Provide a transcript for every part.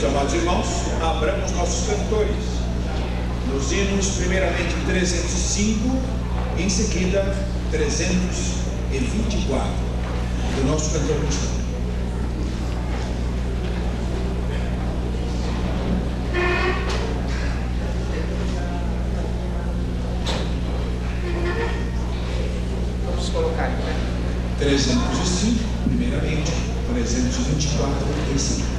Amados irmãos, abramos nossos cantores nos hinos, primeiramente 305, em seguida 324, do nosso cantor cristão. Vamos colocar aqui, né? 305, primeiramente, 324 em seguida.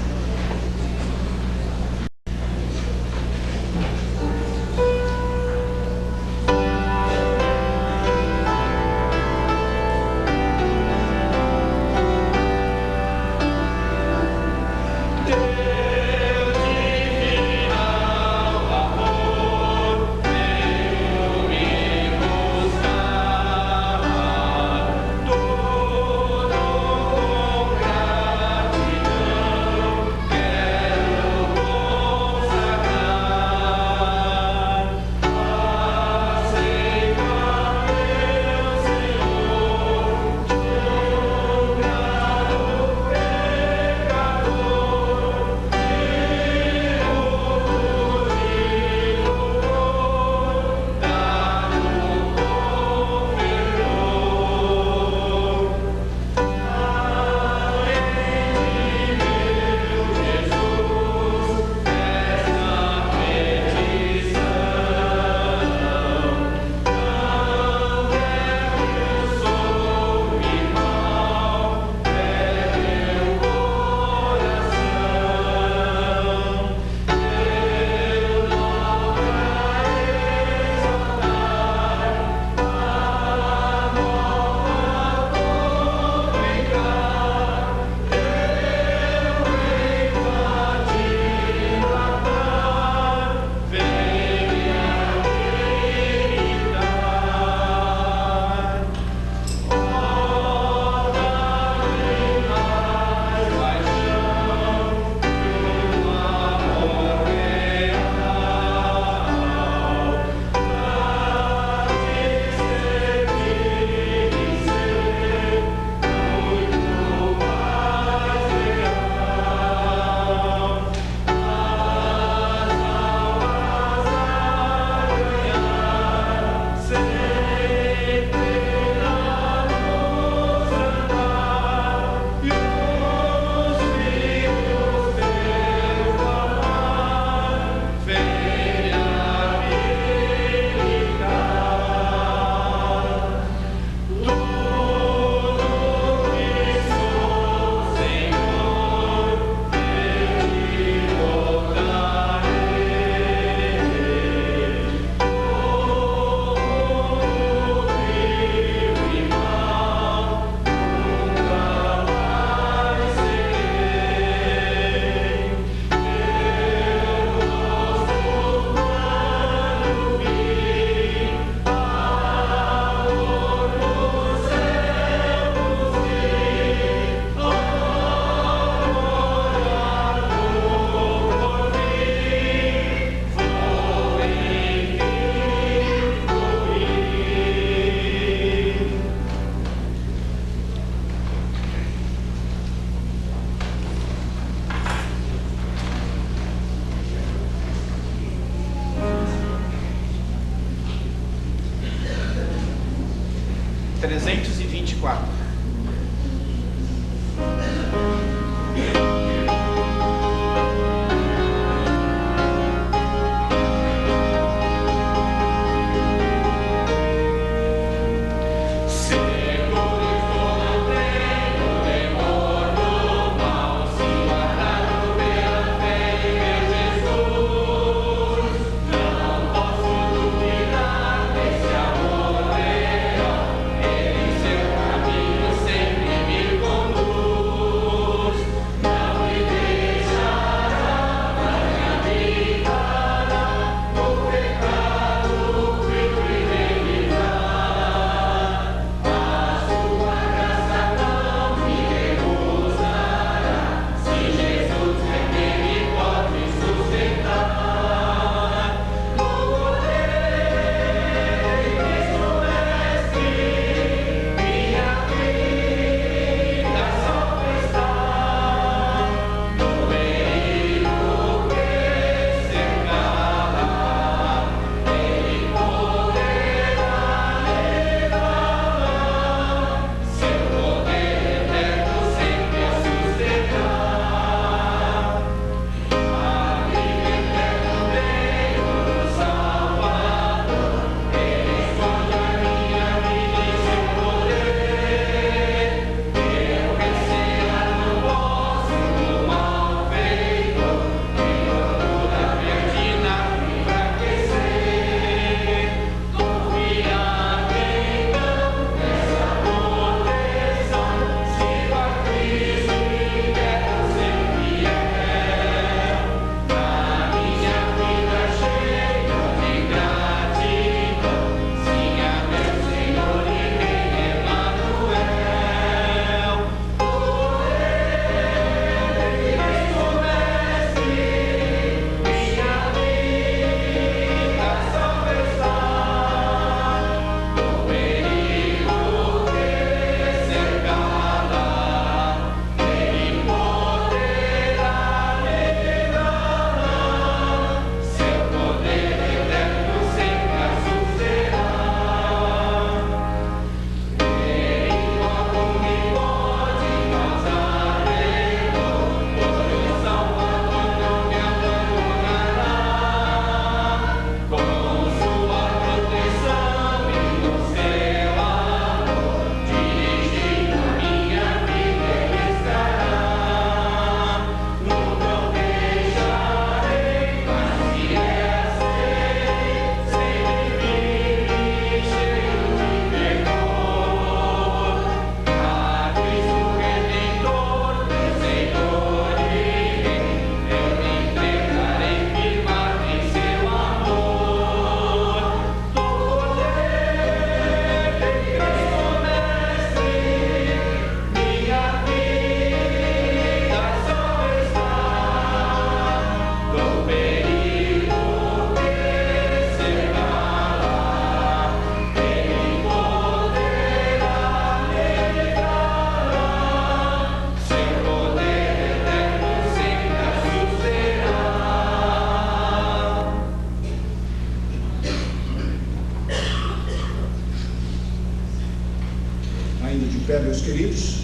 meus queridos,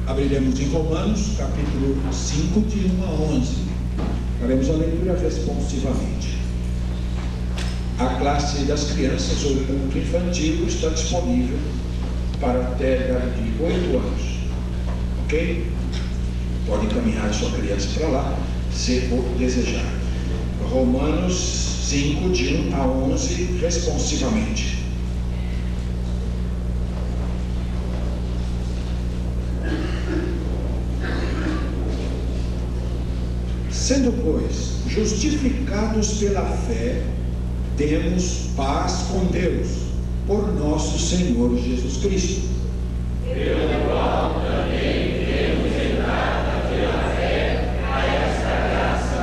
abriremos em Romanos, capítulo 5, de 1 a 11. Faremos a leitura responsivamente. A classe das crianças ou culto infantil está disponível para até de 8 anos. Ok? Pode encaminhar sua criança para lá, se for desejar. Romanos 5, de 1 a 11, responsivamente. Sendo, pois, justificados pela fé, temos paz com Deus, por nosso Senhor Jesus Cristo. Pelo qual também temos entrada pela fé a esta graça,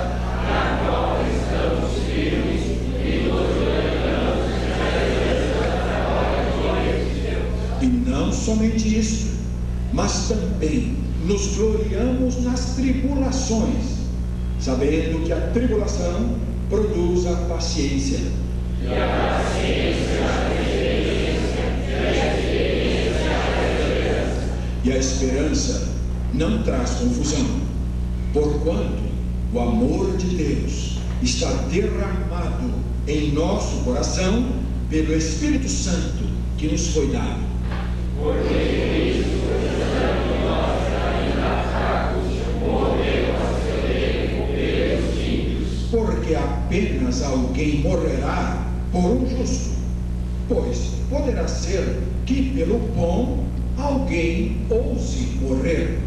na qual estamos firmes e nos gloriamos na glória de Deus. E não somente isso, mas também nos gloriamos nas tribulações, sabendo que a tribulação produz a paciência. E a paciência a experiência, e a experiência a esperança. E a esperança não traz confusão, porquanto o amor de Deus está derramado em nosso coração pelo Espírito Santo que nos foi dado. Porque Cristo, estando nós ainda fracos, morreu a seu tempo pelos ímpios. Porque apenas alguém morrerá por um justo, pois poderá ser que pelo bom alguém ouse morrer.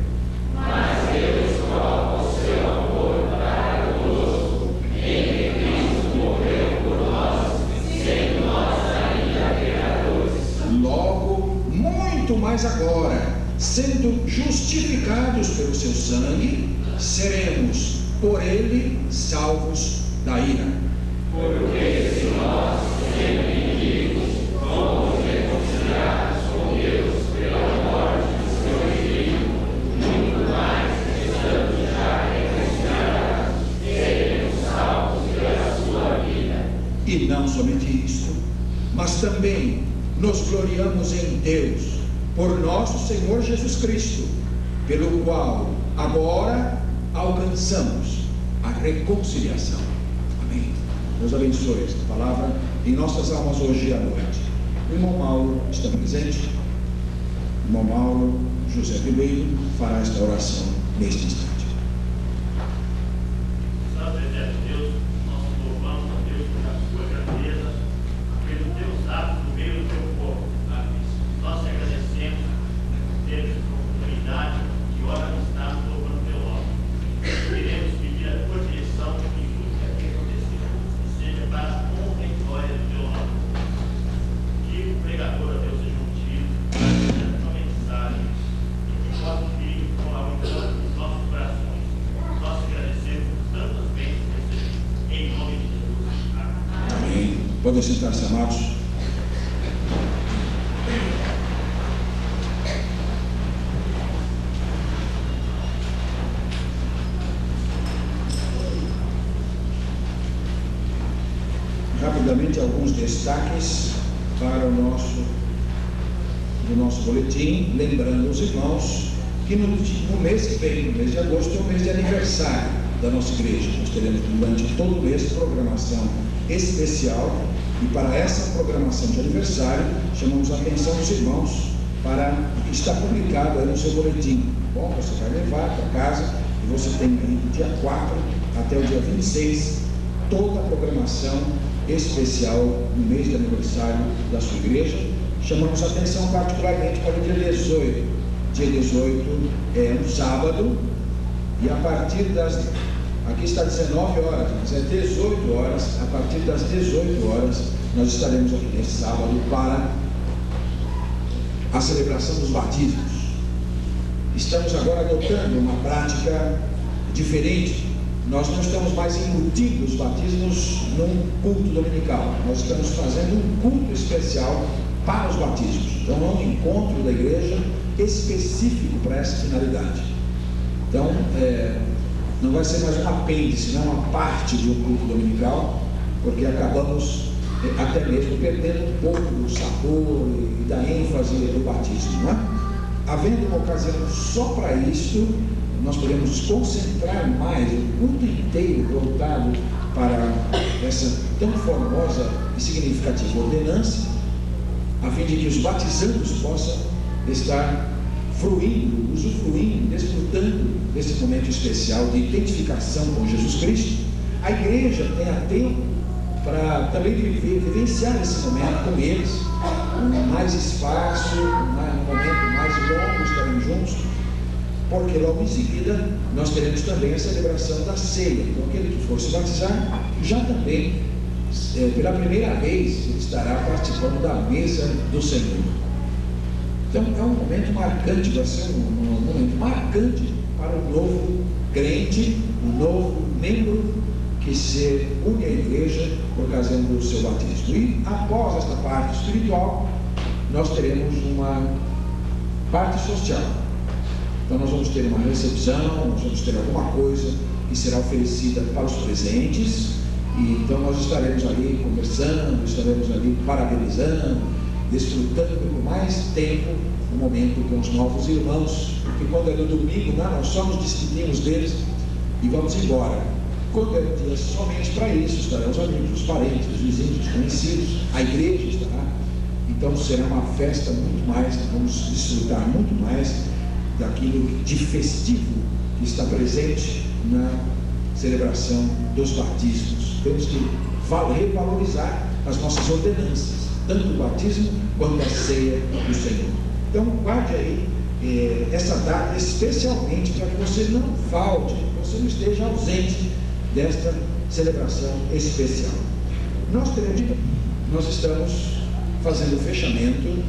Mas Deus prova o seu amor para conosco, em que Cristo morreu por nós, sendo nós ainda pecadores. Logo, muito mais agora, sendo justificados pelo seu sangue, seremos por ele salvos da ira. Porque se nós, sendo inimigos, fomos reconciliados com Deus pela morte do seu Filho, muito mais, estando já reconciliados, seremos salvos pela sua vida. E não somente isto, mas também nos gloriamos em Deus, por nosso Senhor Jesus Cristo, pelo qual agora alcançamos a reconciliação. Amém. Deus abençoe esta palavra em nossas almas hoje à noite. O irmão Mauro está presente. O irmão Mauro José Ribeiro fará esta oração neste instante. Santo eterno Deus, nós louvamos a Deus pela sua grandeza, pelo teus atos no meio do teu povo. Nós te agradecemos por termos essa oportunidade de hora nos estarmos louvando o teu nome. Queremos pedir a tua direção em tudo que aqui aconteceu, que seja para a honra e glória do teu nome. Que o pregador, a Deus, seja ungido, seja uma mensagem, e que possa vir com a unção dos nossos corações. Nós te agradecemos por tantas bênçãos que recebemos, em nome de Jesus. Amém. Amém. Podem sentar-se, amados. Rapidamente, alguns destaques para o nosso boletim, lembrando os irmãos que no mês que vem, no mês de agosto, é o mês de aniversário da nossa igreja. Nós teremos durante todo o mês programação especial, e para essa programação de aniversário chamamos a atenção dos irmãos para o que está publicado aí no seu boletim. Bom, você vai levar para casa e você tem aí do dia 4 até o dia 26 toda a programação especial no mês de aniversário da sua igreja. Chamamos a atenção particularmente para o dia 18. Dia 18 é um sábado, e a partir das, aqui está 19 horas, mas é 18 horas, a partir das 18 horas nós estaremos aqui nesse sábado para a celebração dos batismos. Estamos agora adotando uma prática diferente. Nós não estamos mais embutindo os batismos num culto dominical. Nós estamos fazendo um culto especial para os batismos. Então, é um encontro da igreja específico para essa finalidade. Então, não vai ser mais um apêndice, não uma parte de um culto dominical, porque acabamos até mesmo perdendo um pouco do sabor e da ênfase do batismo, não é? havendo uma ocasião só para isso, nós podemos nos concentrar mais, o culto inteiro voltado para essa tão formosa e significativa ordenança, a fim de que os batizandos possam estar fruindo, usufruindo, desfrutando desse momento especial de identificação com Jesus Cristo. A igreja tenha tempo para também vivenciar esse momento com eles, com mais espaço, um momento mais longo, estaremos juntos, porque logo em seguida nós teremos também a celebração da ceia. Então aquele que for se batizar, já também, pela primeira vez, estará participando da mesa do Senhor. Então é um momento marcante, vai ser um momento marcante para o novo crente, o novo membro que se une à igreja por ocasião do seu batismo. E após esta parte espiritual, nós teremos uma parte social. Então nós vamos ter uma recepção, nós vamos ter alguma coisa que será oferecida para os presentes, e então nós estaremos ali conversando, estaremos ali parabenizando, desfrutando por mais tempo o momento com os novos irmãos, porque quando é no domingo, nós só nos despedimos deles e vamos embora. Quando é um dia somente para isso, estarão os amigos, os parentes, os vizinhos, os conhecidos, a igreja estará. Então será uma festa muito mais, vamos desfrutar muito mais daquilo de festivo que está presente na celebração dos batismos. Temos que revalorizar as nossas ordenanças, tanto o batismo quanto a ceia do Senhor. Então guarde aí essa data especialmente para que você não falte, que você não esteja ausente desta celebração especial. Nós estamos fazendo o fechamento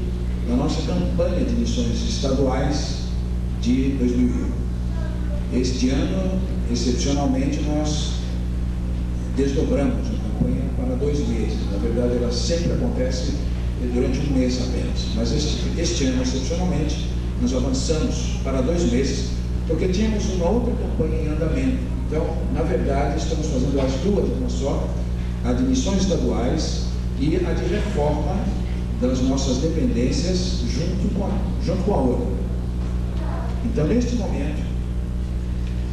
da nossa campanha de missões estaduais de 2001. Este ano, excepcionalmente, nós desdobramos a campanha para 2 meses. Na verdade, ela sempre acontece durante 1 mês apenas, mas este ano, excepcionalmente, nós avançamos para 2 meses, porque tínhamos uma outra campanha em andamento. Então, na verdade, estamos fazendo as duas, uma só, a de missões estaduais e a de reforma das nossas dependências junto com a outra. Então, neste momento,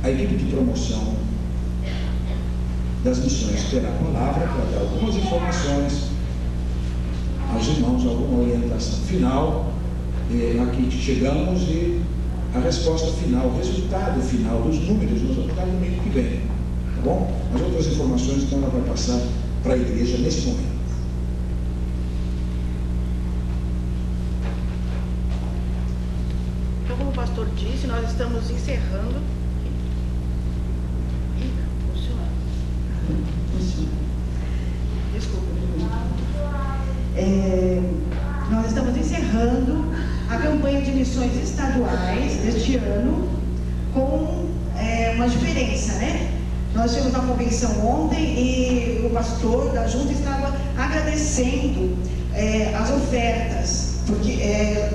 a equipe de promoção das missões terá a palavra para dar algumas informações aos irmãos, alguma orientação final. Aqui chegamos e a resposta final, o resultado final dos números, nós vamos dar no domingo que vem, tá bom? As outras informações, então, ela vai passar para a igreja nesse momento. Então, como o pastor disse, nós estamos encerrando. Desculpa. Nós estamos encerrando a campanha de missões estaduais deste ano com uma diferença, né? Nós tivemos uma convenção ontem e o pastor da junta estava agradecendo as ofertas, porque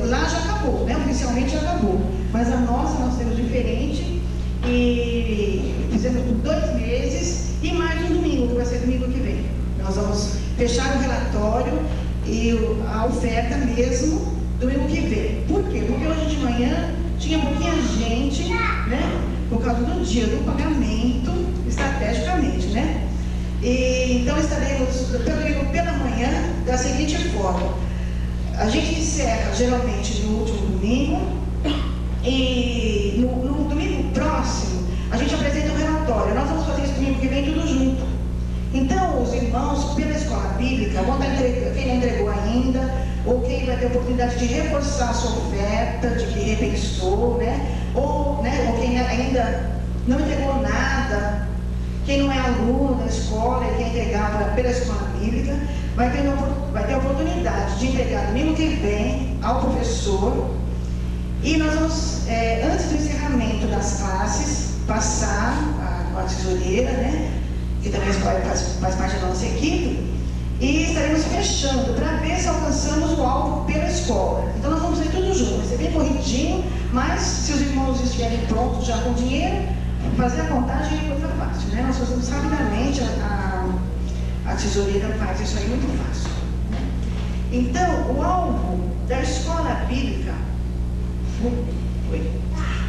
lá já acabou, né? Oficialmente já acabou, mas a nossa nós temos diferente e fizemos por 2 meses e mais um domingo, que vai ser domingo que vem. Nós vamos fechar o relatório e a oferta mesmo domingo que vem. Por quê? Porque hoje de manhã tinha pouquinha gente, né? Por causa do dia do pagamento, estrategicamente, né? E então estaremos pela manhã da seguinte forma: a gente encerra geralmente no último domingo e no domingo próximo a gente apresenta o relatório. Nós vamos fazer isso domingo que vem tudo junto. Então os irmãos pela escola bíblica vão estar entregando, quem não entregou ainda, ou quem vai ter a oportunidade de reforçar a sua oferta, de que repensou, né? Ou quem ainda não entregou nada, quem não é aluno da escola e quer entregar pela escola bíblica, vai ter a oportunidade de entregar domingo que vem ao professor. E nós vamos, antes do encerramento das classes, passar a tesoureira, né? Que também faz parte da nossa equipe, e estaremos fechando para ver se alcançamos o alvo pela escola. Então nós vamos fazer tudo junto, vai ser bem corridinho, mas se os irmãos estiverem prontos já com dinheiro, fazer a contagem é coisa fácil, né? Nós fazemos rapidamente, a tesoureira faz isso aí muito fácil. Então, o alvo da escola bíblica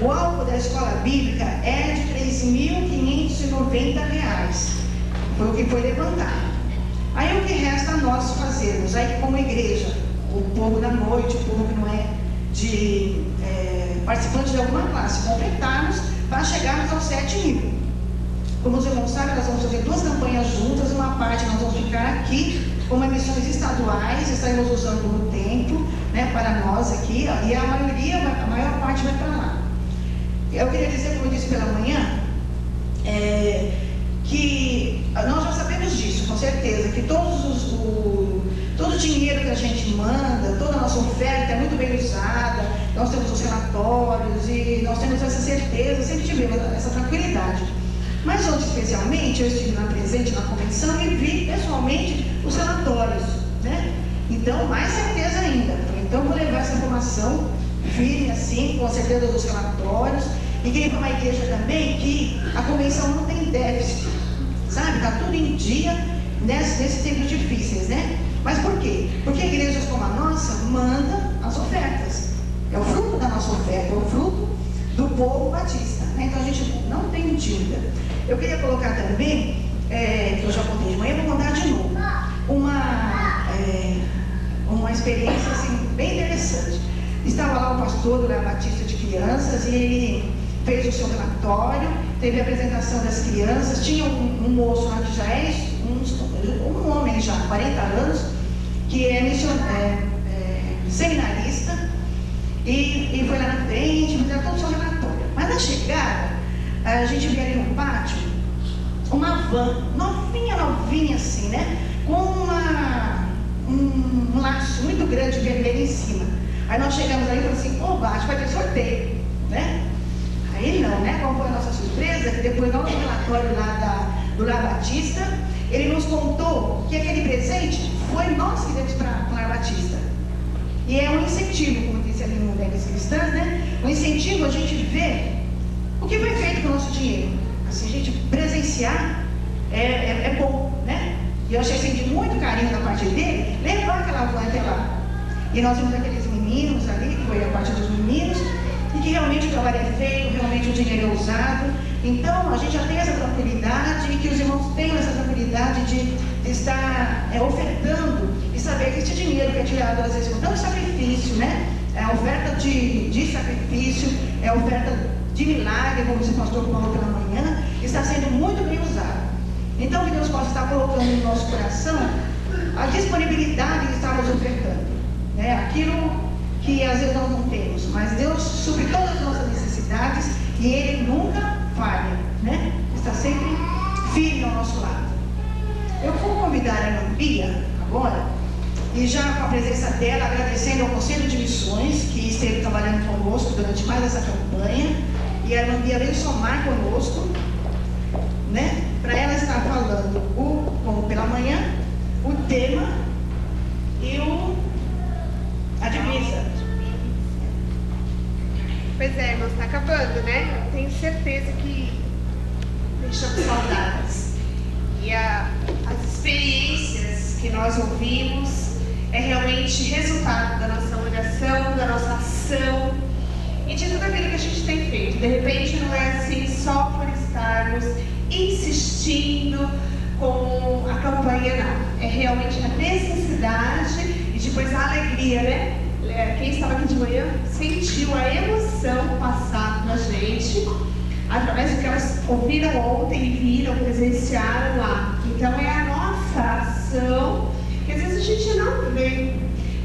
O álcool da escola bíblica é de R$3.590. Foi o que foi levantado. Aí o que resta a nós fazermos? Aí como igreja, o povo da noite, o povo que não é participante de alguma classe, completarmos para chegarmos aos 7.000. Como os irmãos sabem, nós vamos fazer 2 campanhas juntas. Uma parte nós vamos ficar aqui como missões estaduais, estaremos usando o templo, né, para nós aqui, e a maior parte vai para lá. Eu queria dizer, como eu disse pela manhã, que nós já sabemos disso, com certeza, que todo o dinheiro que a gente manda, toda a nossa oferta é muito bem usada, nós temos os relatórios e nós temos essa certeza, sempre tivemos essa tranquilidade. Mas ontem, especialmente, eu estive presente na convenção e vi pessoalmente os relatórios, né? Então, mais certeza ainda. Então, vou levar essa informação firme, assim, com a certeza dos relatórios. E queria para uma igreja também que a convenção não tem déficit, sabe? Está tudo em dia nesses tempos difíceis, né? Mas por quê? Porque igrejas como a nossa mandam as ofertas. É o fruto da nossa oferta, é o fruto do povo batista, né? Então, a gente não tem dívida. Eu queria colocar também, que eu já contei de manhã, vou contar de novo, uma experiência assim, bem interessante. Estava lá o pastor do Lar Batista de Crianças e ele fez o seu relatório, teve a apresentação das crianças. Tinha um moço lá que já é um homem já, 40 anos, que é seminarista, e foi lá na frente, me deu todo o seu relatório. Mas na chegada, a gente viu ali no pátio uma van, novinha assim, né? Com um laço muito grande vermelho em cima. Aí nós chegamos ali e falamos assim: oba, acho que vai ter sorteio, né? Aí não, né? Qual foi a nossa surpresa? Que depois do relatório lá do Lar Batista, ele nos contou que aquele presente foi nós que demos para o Lar Batista. E é um incentivo, como disse ali no Mulheres Cristãs, né? Um incentivo a gente ver o que foi feito com o nosso dinheiro. Assim, a gente presenciar é bom, né? E eu achei assim, de muito carinho da parte dele, levar aquela van até lá. E nós vimos aqueles meninos ali, que foi a parte dos meninos, e que realmente o trabalho é feito, realmente o dinheiro é usado. Então, a gente já tem essa tranquilidade, e que os irmãos tenham essa tranquilidade de estar ofertando e saber que esse dinheiro que é tirado, às vezes, com tanto sacrifício, né? É a oferta de sacrifício, é a oferta de milagre, como disse o pastor Paulo pela manhã, está sendo muito bem usado. Então, que Deus possa estar colocando no nosso coração a disponibilidade que estamos ofertando, né? Aquilo que às vezes nós não temos, mas Deus supre todas as nossas necessidades e Ele nunca falha, né? Está sempre firme ao nosso lado. Eu vou convidar a Lambia agora, e já com a presença dela, agradecendo ao Conselho de Missões, que esteve trabalhando conosco durante mais essa campanha, e a Lambia veio somar conosco, né? Para ela estar falando como pela manhã, o tema e a divisa. Pois é, irmãos, está acabando, né? Eu tenho certeza que deixamos saudades. E as experiências que nós ouvimos é realmente resultado da nossa oração, da nossa ação e de tudo aquilo que a gente tem feito. De repente não é assim só por estarmos insistindo com a campanha, não. É realmente a necessidade e depois a alegria, né? Quem estava aqui de manhã sentiu a emoção passar na gente através do que elas ouviram ontem e viram, presenciaram lá. Então é a nossa ação que às vezes a gente não vê,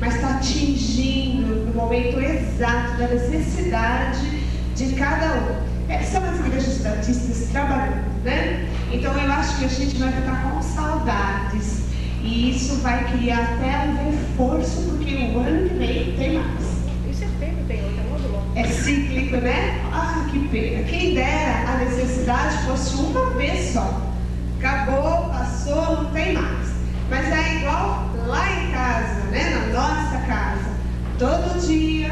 mas está atingindo no momento exato da necessidade de cada um. São as igrejas batistas trabalhando, né? Então eu acho que a gente vai ficar com saudades e isso vai criar até um reforço, porque o ano que vem tem mais. Tenho certeza que tem outra, muito bom. É cíclico, né? Ah, que pena. Quem dera a necessidade fosse uma vez só. Acabou, passou, não tem mais. Mas é igual lá em casa, né? Na nossa casa. Todo dia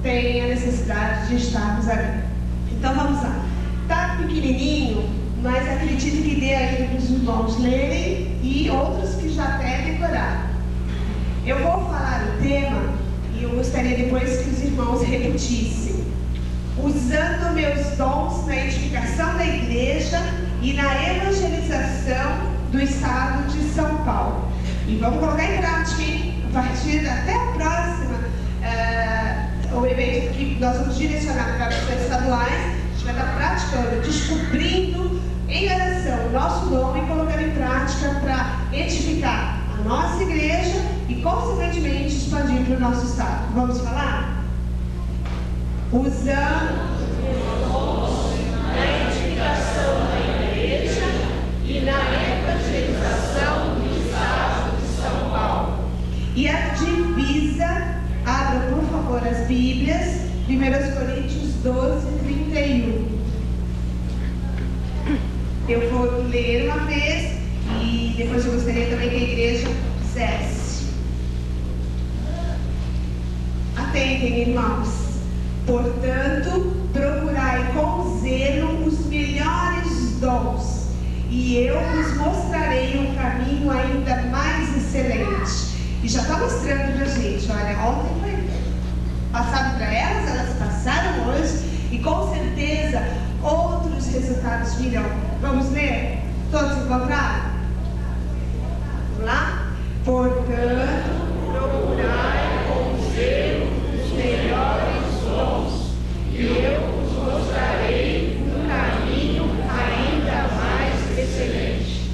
tem a necessidade de estarmos ali. Então vamos lá. Tá pequenininho, mas acredito que dê ainda para os irmãos lerem e outros que já até decoraram. Eu vou falar o tema e E eu gostaria depois que os irmãos repetissem. Usando meus dons na edificação da igreja e na evangelização do estado de São Paulo. E vamos colocar em prática, hein? A partir até a próxima, o evento que nós vamos direcionar para as estaduais, a gente vai estar praticando, descobrindo em oração o nosso dom e colocando em prática para edificar a nossa igreja e, consequentemente, expandir para o nosso estado. Vamos falar? Usando na edificação da igreja e na evangelização do estado de São Paulo. E a divisa, abra por favor as Bíblias, 1 Coríntios 12, 31. Eu vou ler uma vez e depois eu gostaria também que a igreja fizesse. Atentem, irmãos. Portanto, procurai com zelo os melhores dons, e eu vos mostrarei um caminho ainda mais excelente. E já está mostrando para a gente, olha, ontem foi passado para elas passaram hoje, e com certeza outros resultados virão. Vamos ler? Todos encontraram? Vamos lá? Portanto, procurai com zelo os melhores dons, e eu vos mostrarei um caminho ainda mais excelente.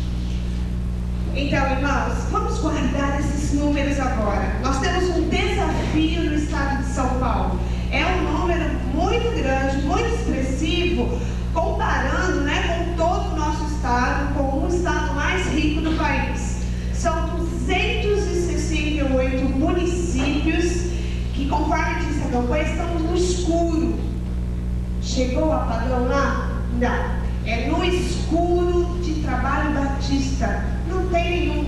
Então, irmãos, vamos guardar esses números agora. Nós temos um desafio no estado de São Paulo. É um número muito grande, muito expressivo, comparando, com todo o nosso estado, com o estado mais rico do país. São 268 municípios que, conforme disse a campanha, estão no escuro. Chegou o apagão lá? Não. É no escuro de trabalho batista. Não tem nenhum.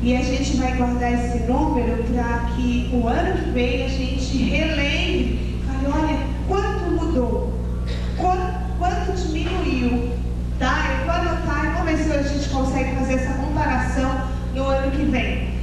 E a gente vai guardar esse número para que o ano que vem a gente relembre. Fale, olha, quanto mudou? Quanto diminuiu? Tá? Eu vou anotar e vamos ver se a gente consegue fazer essa comparação no ano que vem.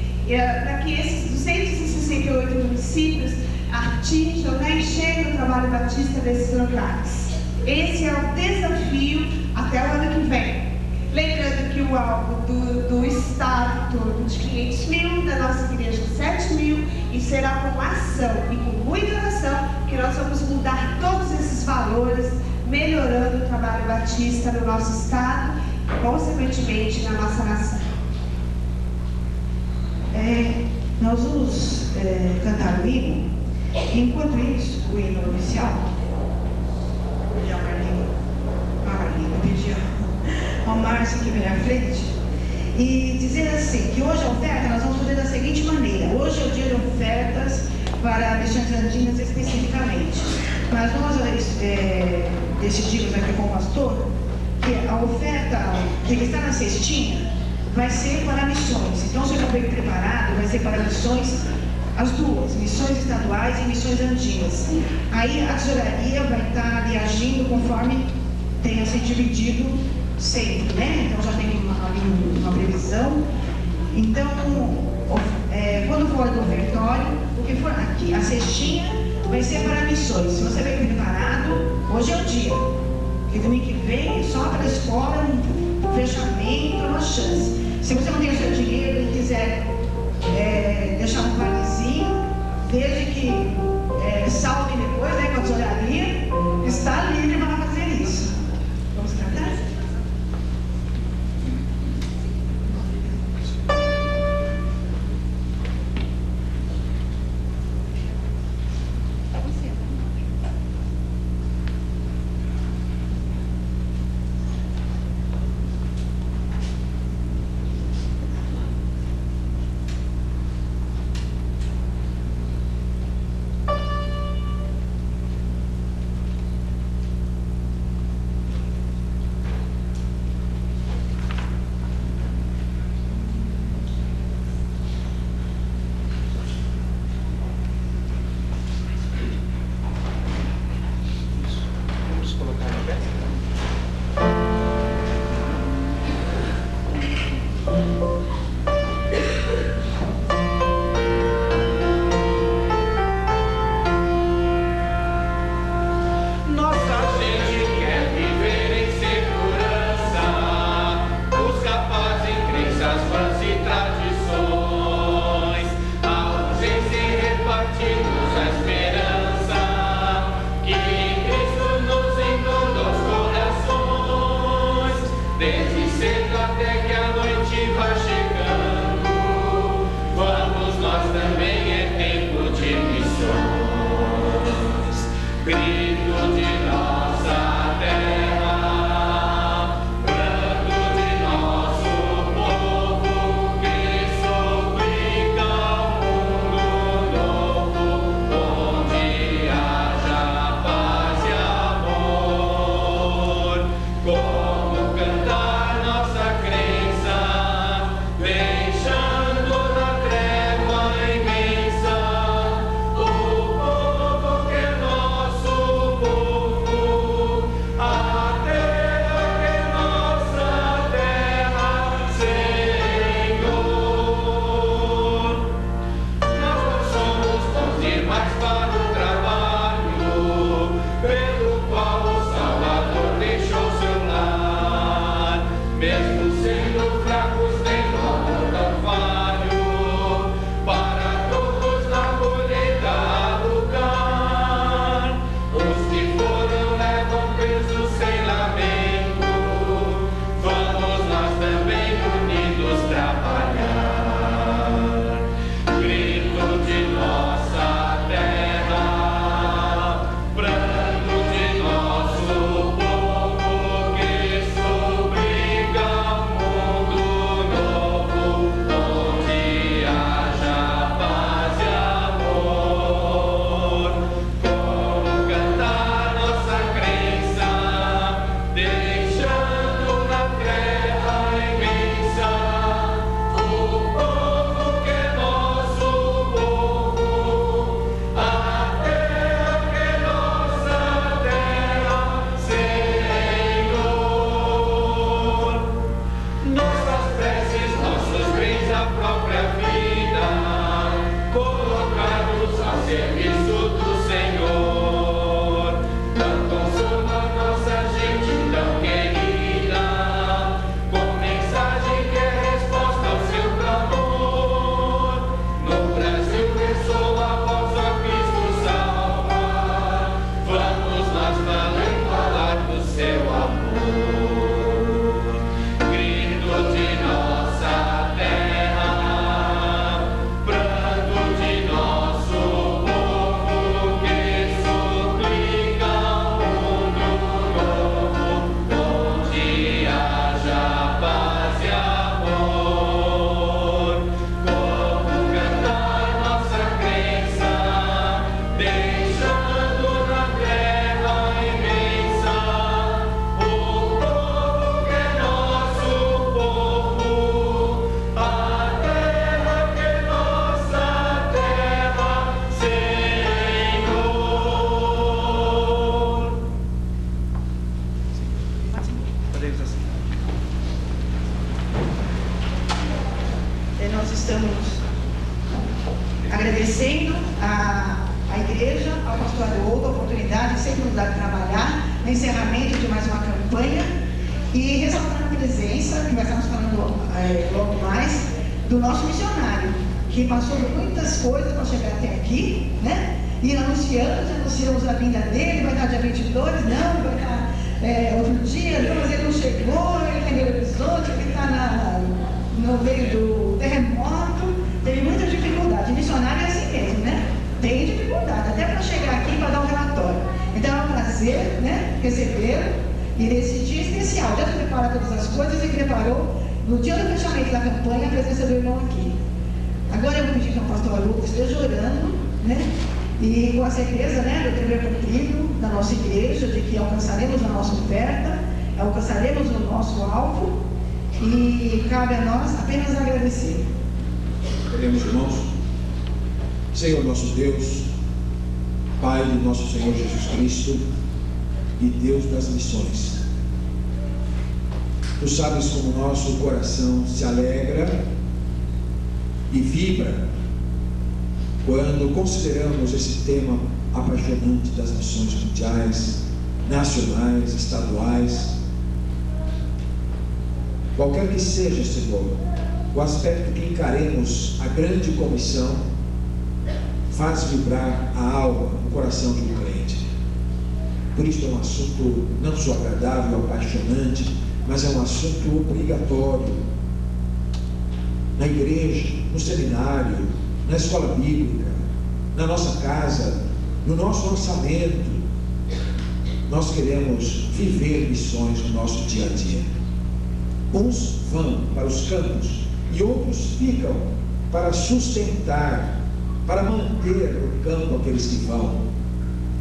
Para que esses 268 municípios atinjam, e cheguem o trabalho batista nesses locais. Esse é o desafio até o ano que vem. Lembrando que o alvo do estado todo de 500 mil, da nossa igreja 7 mil, e será com ação e com muita oração que nós vamos mudar todos esses valores, melhorando o trabalho batista no nosso estado e, consequentemente, na nossa nação. Nós vamos cantar o hino. Enquanto isso, o hino oficial, a Marlinha pediu ao Márcio que vem à frente e dizer assim, que hoje a oferta nós vamos fazer da seguinte maneira. Hoje é o dia de ofertas para Missões Andinas especificamente, mas nós decidimos aqui com o pastor que a oferta que está na cestinha vai ser para missões. Então, se eu bem preparado, vai ser para missões, as duas, missões estaduais e missões andinas. Aí a tesouraria vai estar ali agindo conforme tenha sido dividido sempre, Então já tem uma previsão. Então, quando for do ofertório, o que for aqui, a cestinha vai ser para missões. Se você vem preparado, hoje é o dia. Porque domingo que vem, só para a escola, um fechamento, uma chance. Se você não tem o seu dinheiro e quiser deixar um valezinho, desde que salve depois, com a tesouraria, está livre para fazer isso. Vamos cantar? agradecendo à igreja, ao pastor Haroldo, a oportunidade de sempre nos dar de trabalhar no encerramento de mais uma campanha e ressaltar a presença, que vai estarmos falando logo mais, do nosso missionário, que passou por muitas coisas para chegar até aqui, né? E anunciamos a vinda dele, vai estar dia 22, não, vai estar outro dia, não, mas ele não chegou, ele está em Belo Horizonte, ele está no meio do terremoto, teve muita dificuldade. Missionário é assim mesmo, né? Tem dificuldade, até para chegar aqui para dar um relatório. Então é um prazer, né, recebê-lo, e nesse dia especial, já preparar todas as coisas e preparou, no dia do fechamento da campanha, a presença do irmão aqui. Agora eu vou pedir que o pastor Haroldo esteja orando, né? E com a certeza, né, do dever cumprido da nossa igreja, de que alcançaremos a nossa oferta, alcançaremos o nosso alvo, e cabe a nós apenas agradecer. Queremos, irmãos. Senhor nosso Deus, Pai do nosso Senhor Jesus Cristo e Deus das missões, Tu sabes como nosso coração se alegra e vibra quando consideramos esse tema apaixonante das missões mundiais, nacionais, estaduais. Qualquer que seja, Senhor, o aspecto que encaremos a grande comissão, faz vibrar a alma, o coração de um crente. Por isso é um assunto não só agradável, apaixonante, mas é um assunto obrigatório. Na igreja, no seminário, na escola bíblica, na nossa casa, no nosso orçamento, nós queremos viver missões no nosso dia a dia. Uns vão para os campos e outros ficam para sustentar, para manter no campo aqueles que vão,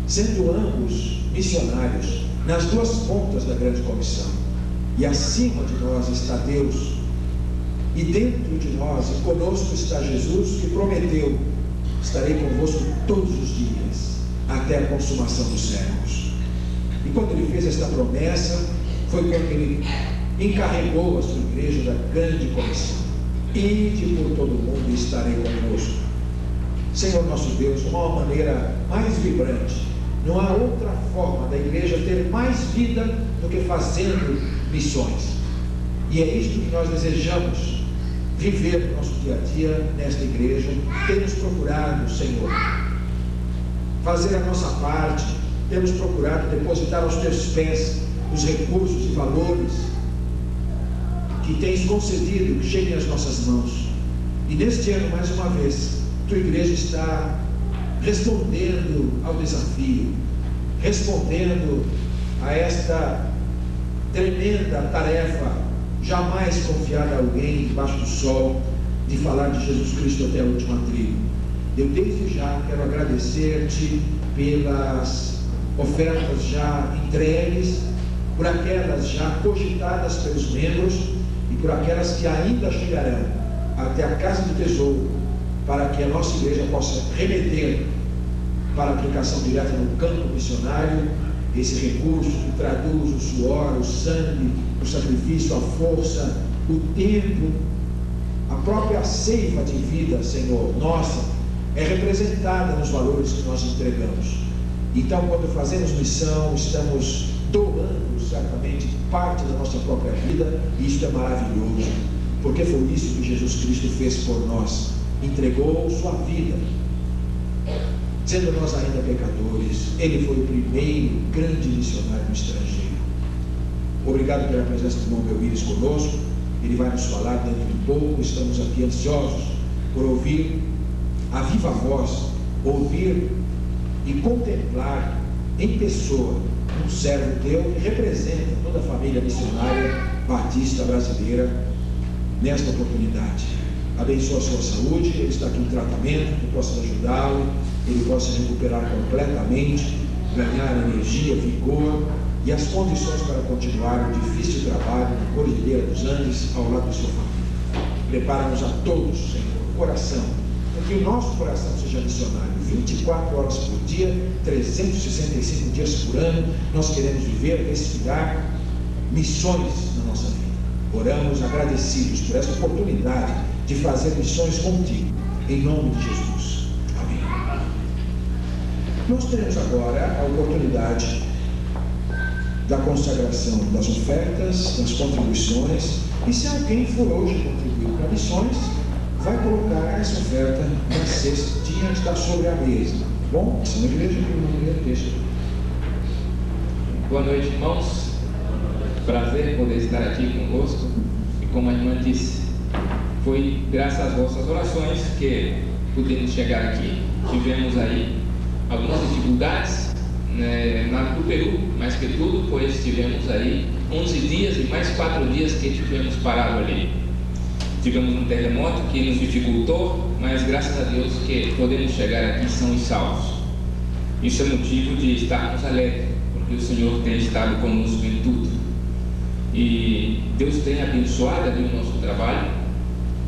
sendo ambos missionários nas duas pontas da grande comissão. E acima de nós está Deus, e dentro de nós e conosco está Jesus, que prometeu: estarei convosco todos os dias, até a consumação dos séculos. E quando ele fez esta promessa, foi quando ele encarregou a sua igreja da grande comissão: ide por todo o mundo e estarei convosco. Senhor nosso Deus, de uma maneira mais vibrante, não há outra forma da igreja ter mais vida do que fazendo missões. E é isto que nós desejamos viver no nosso dia a dia nesta igreja. Temos procurado, Senhor, fazer a nossa parte, temos procurado depositar aos teus pés os recursos e valores que tens concedido que cheguem às nossas mãos. E neste ano, mais uma vez, tua igreja está respondendo ao desafio, respondendo a esta tremenda tarefa, jamais confiada a alguém debaixo do sol, de falar de Jesus Cristo até a última tribo. Eu desde já quero agradecer-te pelas ofertas já entregues, por aquelas já cogitadas pelos membros e por aquelas que ainda chegarão até a casa do tesouro, para que a nossa igreja possa remeter para aplicação direta no campo missionário esse recurso que traduz o suor, o sangue, o sacrifício, a força, o tempo, a própria seiva de vida, Senhor, nossa, é representada nos valores que nós entregamos. Então, quando fazemos missão, estamos doando certamente parte da nossa própria vida, e isso é maravilhoso, porque foi isso que Jesus Cristo fez por nós. Entregou sua vida, sendo nós ainda pecadores. Ele foi o primeiro grande missionário no estrangeiro. Obrigado pela presença do irmão Belmires conosco. Ele vai nos falar dentro de pouco. Estamos aqui ansiosos por ouvir a viva voz, ouvir e contemplar em pessoa um servo teu que representa toda a família missionária batista brasileira nesta oportunidade. Abençoa a sua saúde, ele está aqui em tratamento, que possa ajudá-lo, ele possa recuperar completamente, ganhar energia, vigor e as condições para continuar o difícil trabalho na Cordilheira dos Andes ao lado de sua família. Prepara-nos a todos, Senhor, coração, para que o nosso coração seja missionário, 24 horas por dia, 365 dias por ano. Nós queremos viver, respirar missões na nossa vida. Oramos agradecidos por essa oportunidade de fazer missões contigo, em nome de Jesus. Amém. Nós teremos agora a oportunidade da consagração das ofertas, das contribuições, e se alguém for hoje contribuir para missões, vai colocar essa oferta na cestinha que está sobre a mesa. Bom, essa é uma igreja que não deixa. Boa noite, irmãos. Prazer poder estar aqui conosco. E como a irmã disse, foi graças às vossas orações que pudemos chegar aqui. Tivemos aí algumas dificuldades no Peru, mais que tudo, pois tivemos aí 11 dias e mais 4 dias que tivemos parado ali. Tivemos um terremoto que nos dificultou, mas graças a Deus que podemos chegar aqui são e salvos. Isso é motivo de estarmos alegres, porque o Senhor tem estado conosco em tudo. E Deus tem abençoado ali o nosso trabalho,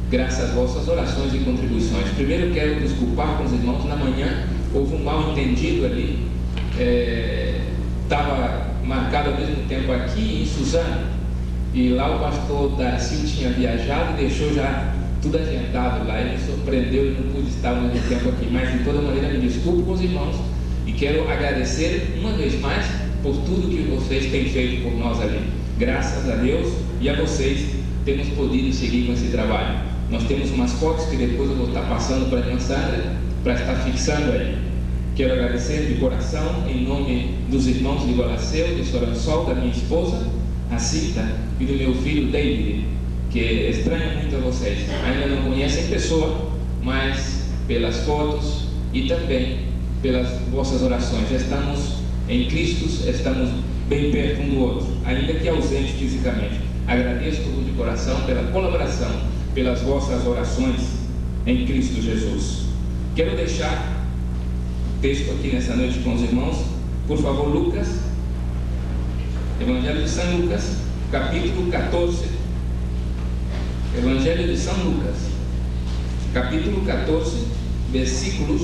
graças às vossas orações e contribuições. Primeiro quero desculpar com os irmãos, na manhã houve um mal entendido ali, estava marcado ao mesmo tempo aqui em Suzano, e lá o pastor Darcy tinha viajado e deixou já tudo agendado lá, ele me surpreendeu e não pude estar ao mesmo tempo aqui, mas de toda maneira me desculpo com os irmãos e quero agradecer uma vez mais por tudo que vocês têm feito por nós ali. Graças a Deus e a vocês temos podido seguir com esse trabalho. Nós temos umas fotos que depois eu vou estar passando para a irmã Sandra, para estar fixando aí. Quero agradecer de coração em nome dos irmãos de Gualaceu, de Soransol, da minha esposa, a Cita, e do meu filho David, que estranha muito a vocês. Ainda não conhecem em pessoa, mas pelas fotos e também pelas vossas orações. Já estamos Em Cristo estamos bem perto um do outro, ainda que ausente fisicamente. Agradeço de coração pela colaboração, pelas vossas orações em Cristo Jesus. Quero deixar o texto aqui nessa noite com os irmãos. Por favor, Lucas, Evangelho de São Lucas, capítulo 14. Evangelho de São Lucas, capítulo 14, versículos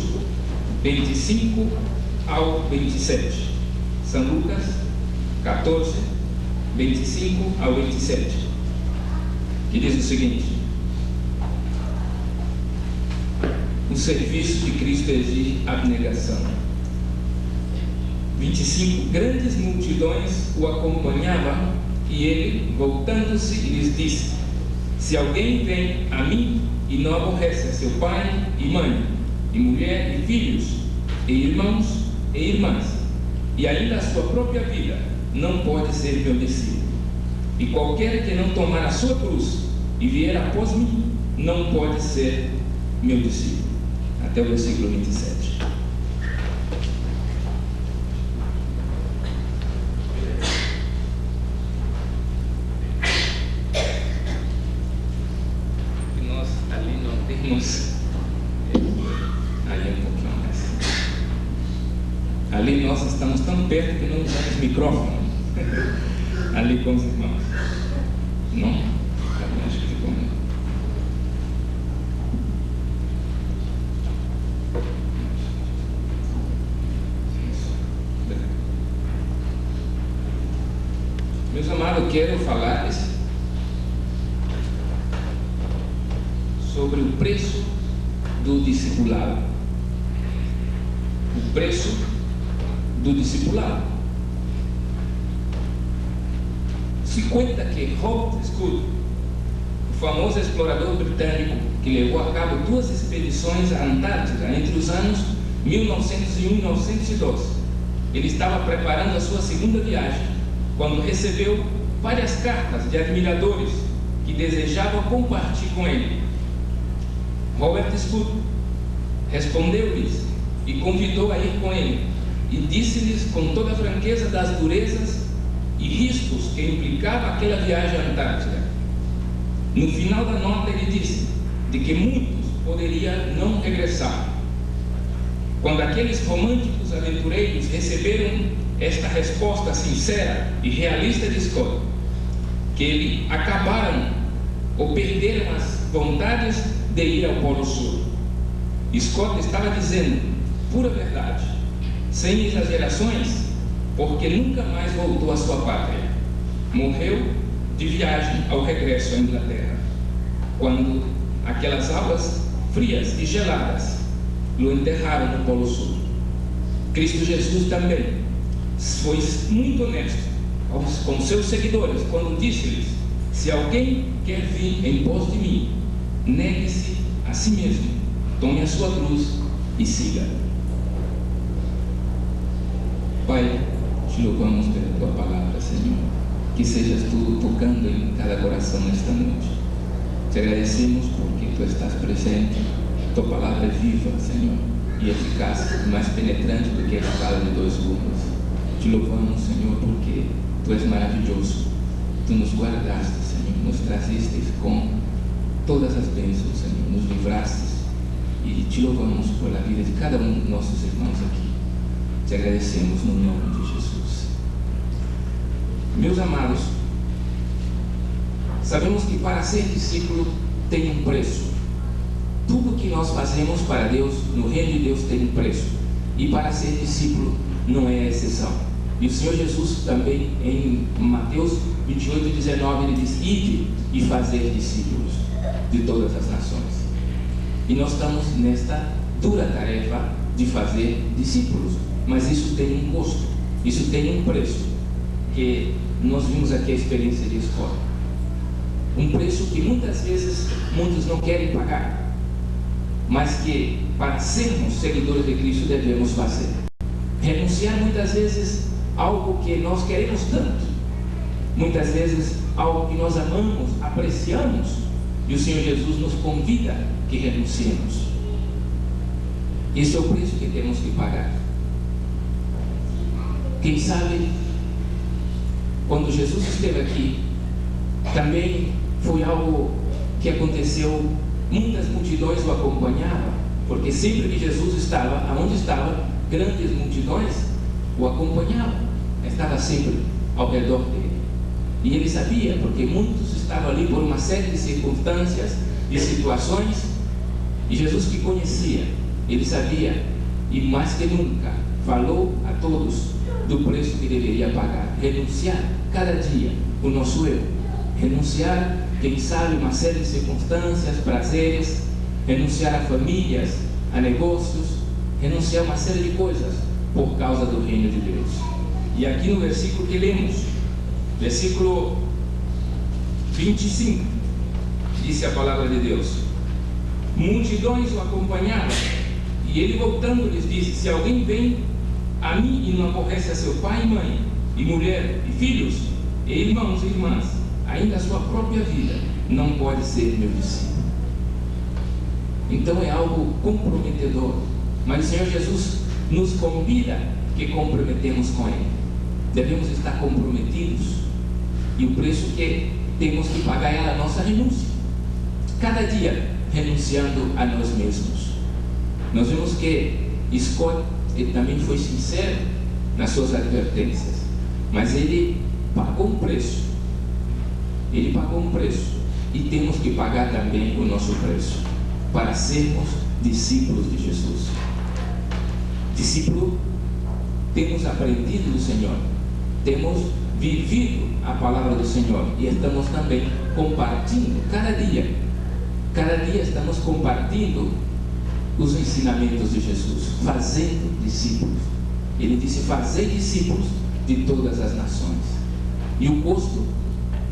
25 ao 27. São Lucas 14, 25 ao 27, que diz o seguinte: o serviço de Cristo exige abnegação. 25 grandes multidões o acompanhavam, e ele, voltando-se, lhes disse: se alguém vem a mim e não aborrece a seu pai e mãe, e mulher e filhos, e irmãos e irmãs, e ainda a sua própria vida, não pode ser meu discípulo. E qualquer que não tomar a sua cruz e vier após mim, não pode ser meu discípulo. Até o versículo 27. Nós ali não temos. Ali um pouquinho mais. Ali nós estamos tão perto que não usamos microfone. Ali com os irmãos. Não? Acho que ficou melhor. Meus amados, quero falar-lhes sobre o preço do discipulado. O preço do discipulado. Se conta que Robert Scott, o famoso explorador britânico que levou a cabo 2 expedições à Antártida entre os anos 1901 e 1912, ele estava preparando a sua segunda viagem quando recebeu várias cartas de admiradores que desejavam compartilhar com ele. Robert Scott respondeu-lhes e convidou a ir com ele, e disse-lhes com toda a franqueza das durezas e riscos que implicava aquela viagem à Antártida. No final da nota ele disse de que muitos poderiam não regressar. Quando aqueles românticos aventureiros receberam esta resposta sincera e realista de Scott, que eles acabaram ou perderam as vontades de ir ao Polo Sul. Scott estava dizendo pura verdade, sem exagerações, porque nunca mais voltou à sua pátria. Morreu de viagem ao regresso à Inglaterra, quando aquelas águas frias e geladas o enterraram no Polo Sul. Cristo Jesus também foi muito honesto com seus seguidores quando disse-lhes: se alguém quer vir em pós de mim, negue-se a si mesmo, tome a sua cruz e siga. Pai, te louvamos pela tua palavra, Senhor, que sejas tu tocando em cada coração nesta noite. Te agradecemos porque tu estás presente, tua palavra é viva, Senhor, e eficaz, mais penetrante do que a espada de 2 gumes. Te louvamos, Senhor, porque tu és maravilhoso, tu nos guardaste, Senhor, nos traziste com todas as bênçãos, Senhor, nos livraste, e te louvamos pela vida de cada um dos nossos irmãos aqui. Te agradecemos no nome de Jesus. Meus amados, sabemos que para ser discípulo tem um preço. Tudo que nós fazemos para Deus, no reino de Deus, tem um preço. E para ser discípulo não é exceção. E o Senhor Jesus também, em Mateus 28, 19, ele diz: ide e fazer discípulos de todas as nações. E nós estamos nesta dura tarefa de fazer discípulos. Mas isso tem um custo, isso tem um preço, que nós vimos aqui a experiência de escola. Um preço que muitas vezes muitos não querem pagar, mas que para sermos seguidores de Cristo devemos fazer. Renunciar muitas vezes algo que nós queremos tanto, muitas vezes algo que nós amamos, apreciamos, e o Senhor Jesus nos convida que renunciemos. Esse é o preço que temos que pagar. Quem sabe, quando Jesus esteve aqui, também foi algo que aconteceu, muitas multidões o acompanhavam, porque sempre que Jesus estava, aonde estava, grandes multidões o acompanhavam, estava sempre ao redor dele. E ele sabia, porque muitos estavam ali por uma série de circunstâncias e situações, e Jesus que conhecia, ele sabia, e mais que nunca, falou a todos do preço que deveria pagar, renunciar cada dia o nosso eu, renunciar, quem sabe, uma série de circunstâncias, prazeres, renunciar a famílias, a negócios, renunciar a uma série de coisas por causa do reino de Deus. E aqui no versículo que lemos, versículo 25, disse a palavra de Deus: multidões o acompanhavam, e ele voltando lhes disse: se alguém vem a mim e não aborrece a seu pai e mãe, e mulher, e filhos, e irmãos e irmãs, ainda a sua própria vida, não pode ser meu discípulo. Então é algo comprometedor, mas o Senhor Jesus nos convida que comprometemos com Ele. Devemos estar comprometidos, e o preço que temos que pagar é a nossa renúncia, cada dia renunciando a nós mesmos. Nós vemos que Scott, ele também foi sincero nas suas advertências, mas ele pagou um preço. Ele pagou um preço, e temos que pagar também o nosso preço para sermos discípulos de Jesus. Discípulo, temos aprendido do Senhor, temos vivido a palavra do Senhor, e estamos também compartilhando cada dia estamos compartilhando os ensinamentos de Jesus, fazendo discípulos. Ele disse: fazer discípulos de todas as nações. E o custo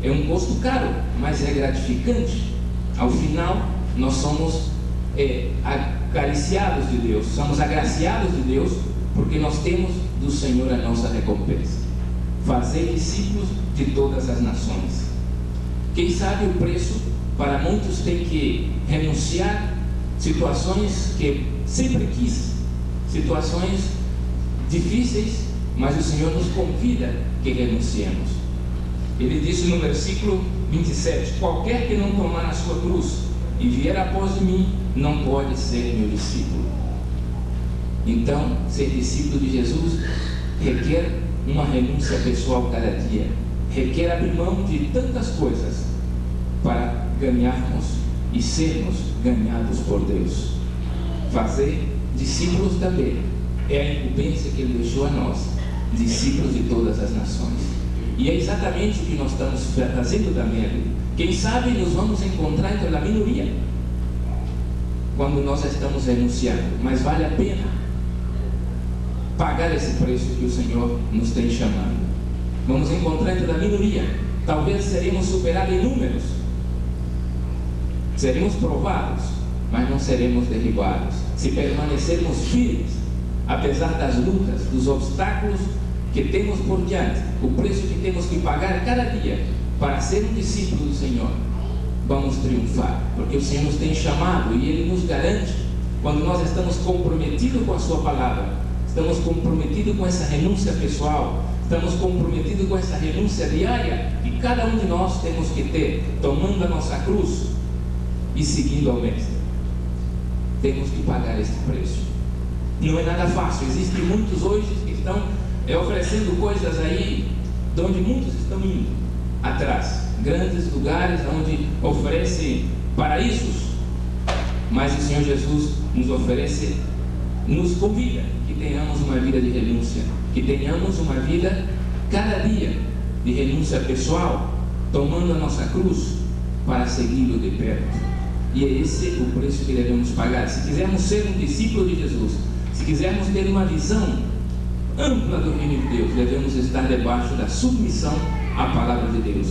é um custo caro, mas é gratificante. Ao final, nós somos acariciados de Deus, somos agraciados de Deus, porque nós temos do Senhor a nossa recompensa. Fazer discípulos de todas as nações. Quem sabe o preço, para muitos, tem que renunciar situações que sempre quis, situações difíceis, mas o Senhor nos convida que renunciemos. Ele disse no versículo 27: qualquer que não tomar a sua cruz e vier após de mim, não pode ser meu discípulo. Então, ser discípulo de Jesus requer uma renúncia pessoal cada dia, requer abrir mão de tantas coisas para ganharmos e sermos ganhados por Deus. Fazer discípulos também é a incumbência que Ele deixou a nós, discípulos de todas as nações. E é exatamente o que nós estamos fazendo também ali. Quem sabe nos vamos encontrar entre a minoria quando nós estamos renunciando, mas vale a pena pagar esse preço que o Senhor nos tem chamado. Vamos encontrar entre a minoria, talvez seremos superados em números, seremos provados, mas não seremos derribados, se permanecermos firmes, apesar das lutas, dos obstáculos que temos por diante, o preço que temos que pagar cada dia para ser um discípulo do Senhor. Vamos triunfar, porque o Senhor nos tem chamado, e Ele nos garante, quando nós estamos comprometidos com a Sua palavra, estamos comprometidos com essa renúncia pessoal, estamos comprometidos com essa renúncia diária que cada um de nós temos que ter, tomando a nossa cruz e seguindo ao Mestre. Temos que pagar esse preço. Não é nada fácil. Existem muitos hoje que estão oferecendo coisas aí de onde muitos estão indo atrás, grandes lugares onde oferecem paraísos, mas o Senhor Jesus nos oferece, nos convida que tenhamos uma vida de renúncia, que tenhamos uma vida cada dia de renúncia pessoal, tomando a nossa cruz para segui-lo de perto. E é esse o preço que devemos pagar. Se quisermos ser um discípulo de Jesus, se quisermos ter uma visão ampla do reino de Deus, devemos estar debaixo da submissão à palavra de Deus,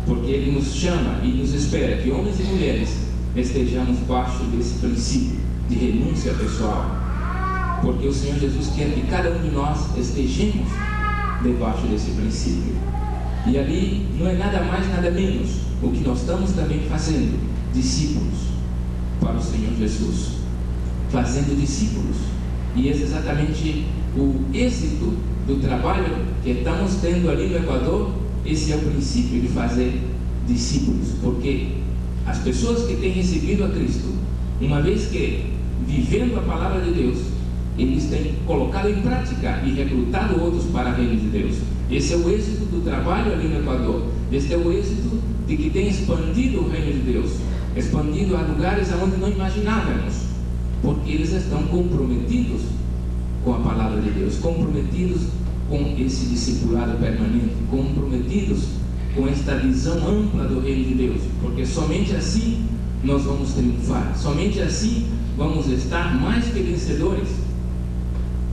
porque Ele nos chama e nos espera que homens e mulheres estejamos debaixo desse princípio de renúncia pessoal, porque o Senhor Jesus quer que cada um de nós estejamos debaixo desse princípio. E ali não é nada mais, nada menos o que nós estamos também fazendo, discípulos para o Senhor Jesus, fazendo discípulos. E esse é exatamente o êxito do trabalho que estamos tendo ali no Equador, esse é o princípio de fazer discípulos, porque as pessoas que têm recebido a Cristo, uma vez que vivendo a palavra de Deus, eles têm colocado em prática e recrutado outros para o reino de Deus. Esse é o êxito do trabalho ali no Equador. Este é o êxito de que tem expandido o reino de Deus, expandido a lugares onde não imaginávamos, porque eles estão comprometidos com a palavra de Deus, comprometidos com esse discipulado permanente, comprometidos com esta visão ampla do reino de Deus, porque somente assim nós vamos triunfar, somente assim vamos estar mais que vencedores.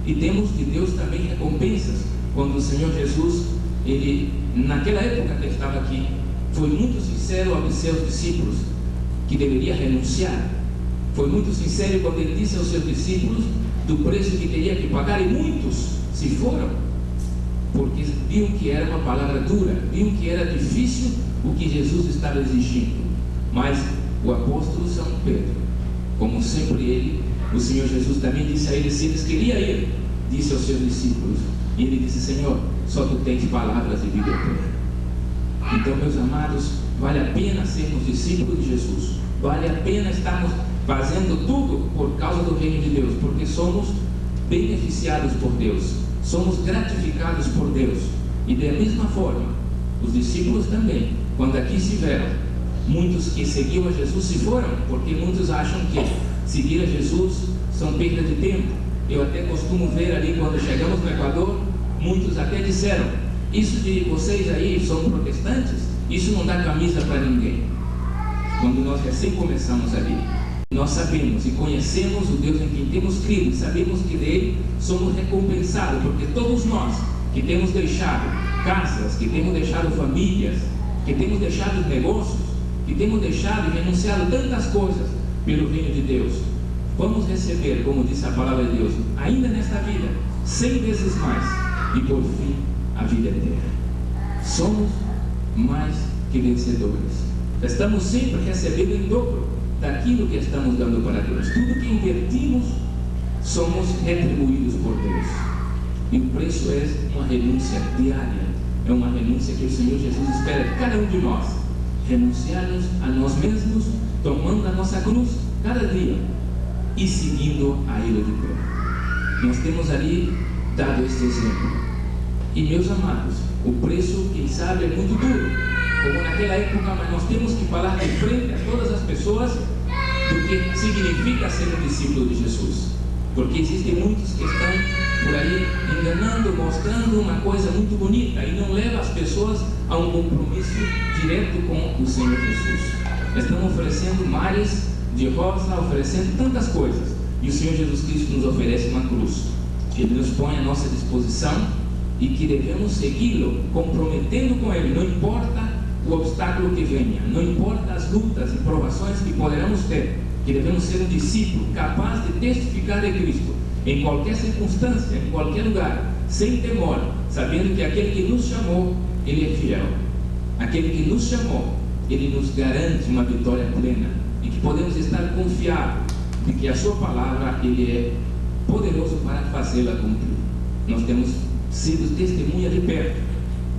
E temos de Deus também recompensas. Quando o Senhor Jesus, ele, naquela época que estava aqui, foi muito sincero aos seus discípulos que deveria renunciar. Foi muito sincero quando ele disse aos seus discípulos do preço que teria que pagar, e muitos se foram, porque viam que era uma palavra dura, viam que era difícil o que Jesus estava exigindo. Mas o apóstolo São Pedro, como sempre ele, o Senhor Jesus também disse a eles, se eles queriam ir, disse aos seus discípulos, e ele disse: Senhor, só tu tens palavras de vida eterna. Então, meus amados, vale a pena sermos discípulos de Jesus, vale a pena estarmos fazendo tudo por causa do reino de Deus, porque somos beneficiados por Deus, somos gratificados por Deus. E da mesma forma, os discípulos também, quando aqui estiveram, muitos que seguiam a Jesus se foram, porque muitos acham que seguir a Jesus são perda de tempo. Eu até costumo ver ali, quando chegamos no Equador, muitos até disseram: isso de vocês aí são protestantes, isso não dá camisa para ninguém. Quando nós recém começamos ali, nós sabemos e conhecemos o Deus em quem temos crido, e sabemos que dele somos recompensados, porque todos nós que temos deixado casas, que temos deixado famílias, que temos deixado negócios, que temos deixado e renunciado tantas coisas pelo reino de Deus, vamos receber, como disse a palavra de Deus, ainda nesta vida, 100 vezes mais, e por fim a vida eterna. Somos mais que vencedores. Estamos sempre recebendo em dobro daquilo que estamos dando para Deus. Tudo que invertimos, somos retribuídos por Deus. E o preço é uma renúncia diária, é uma renúncia que o Senhor Jesus espera de cada um de nós. Renunciarmos a nós mesmos, tomando a nossa cruz cada dia e seguindo a Ele de pé. Nós temos ali dado este exemplo. E, meus amados, o preço, quem sabe, é muito duro, como naquela época, mas nós temos que falar de frente a todas as pessoas do que significa ser um discípulo de Jesus, porque existem muitos que estão por aí enganando, mostrando uma coisa muito bonita e não leva as pessoas a um compromisso direto com o Senhor Jesus. Estão oferecendo mares de rosa, oferecendo tantas coisas, e o Senhor Jesus Cristo nos oferece uma cruz, que Ele nos põe à nossa disposição e que devemos segui-lo, comprometendo com Ele, não importa o obstáculo que venha, não importa as lutas e provações que poderemos ter, que devemos ser um discípulo capaz de testificar de Cristo em qualquer circunstância, em qualquer lugar, sem temor, sabendo que aquele que nos chamou, Ele é fiel. Aquele que nos chamou, Ele nos garante uma vitória plena, e que podemos estar confiados de que a sua palavra, Ele é poderoso para fazê-la cumprir. Nós temos sido testemunha de perto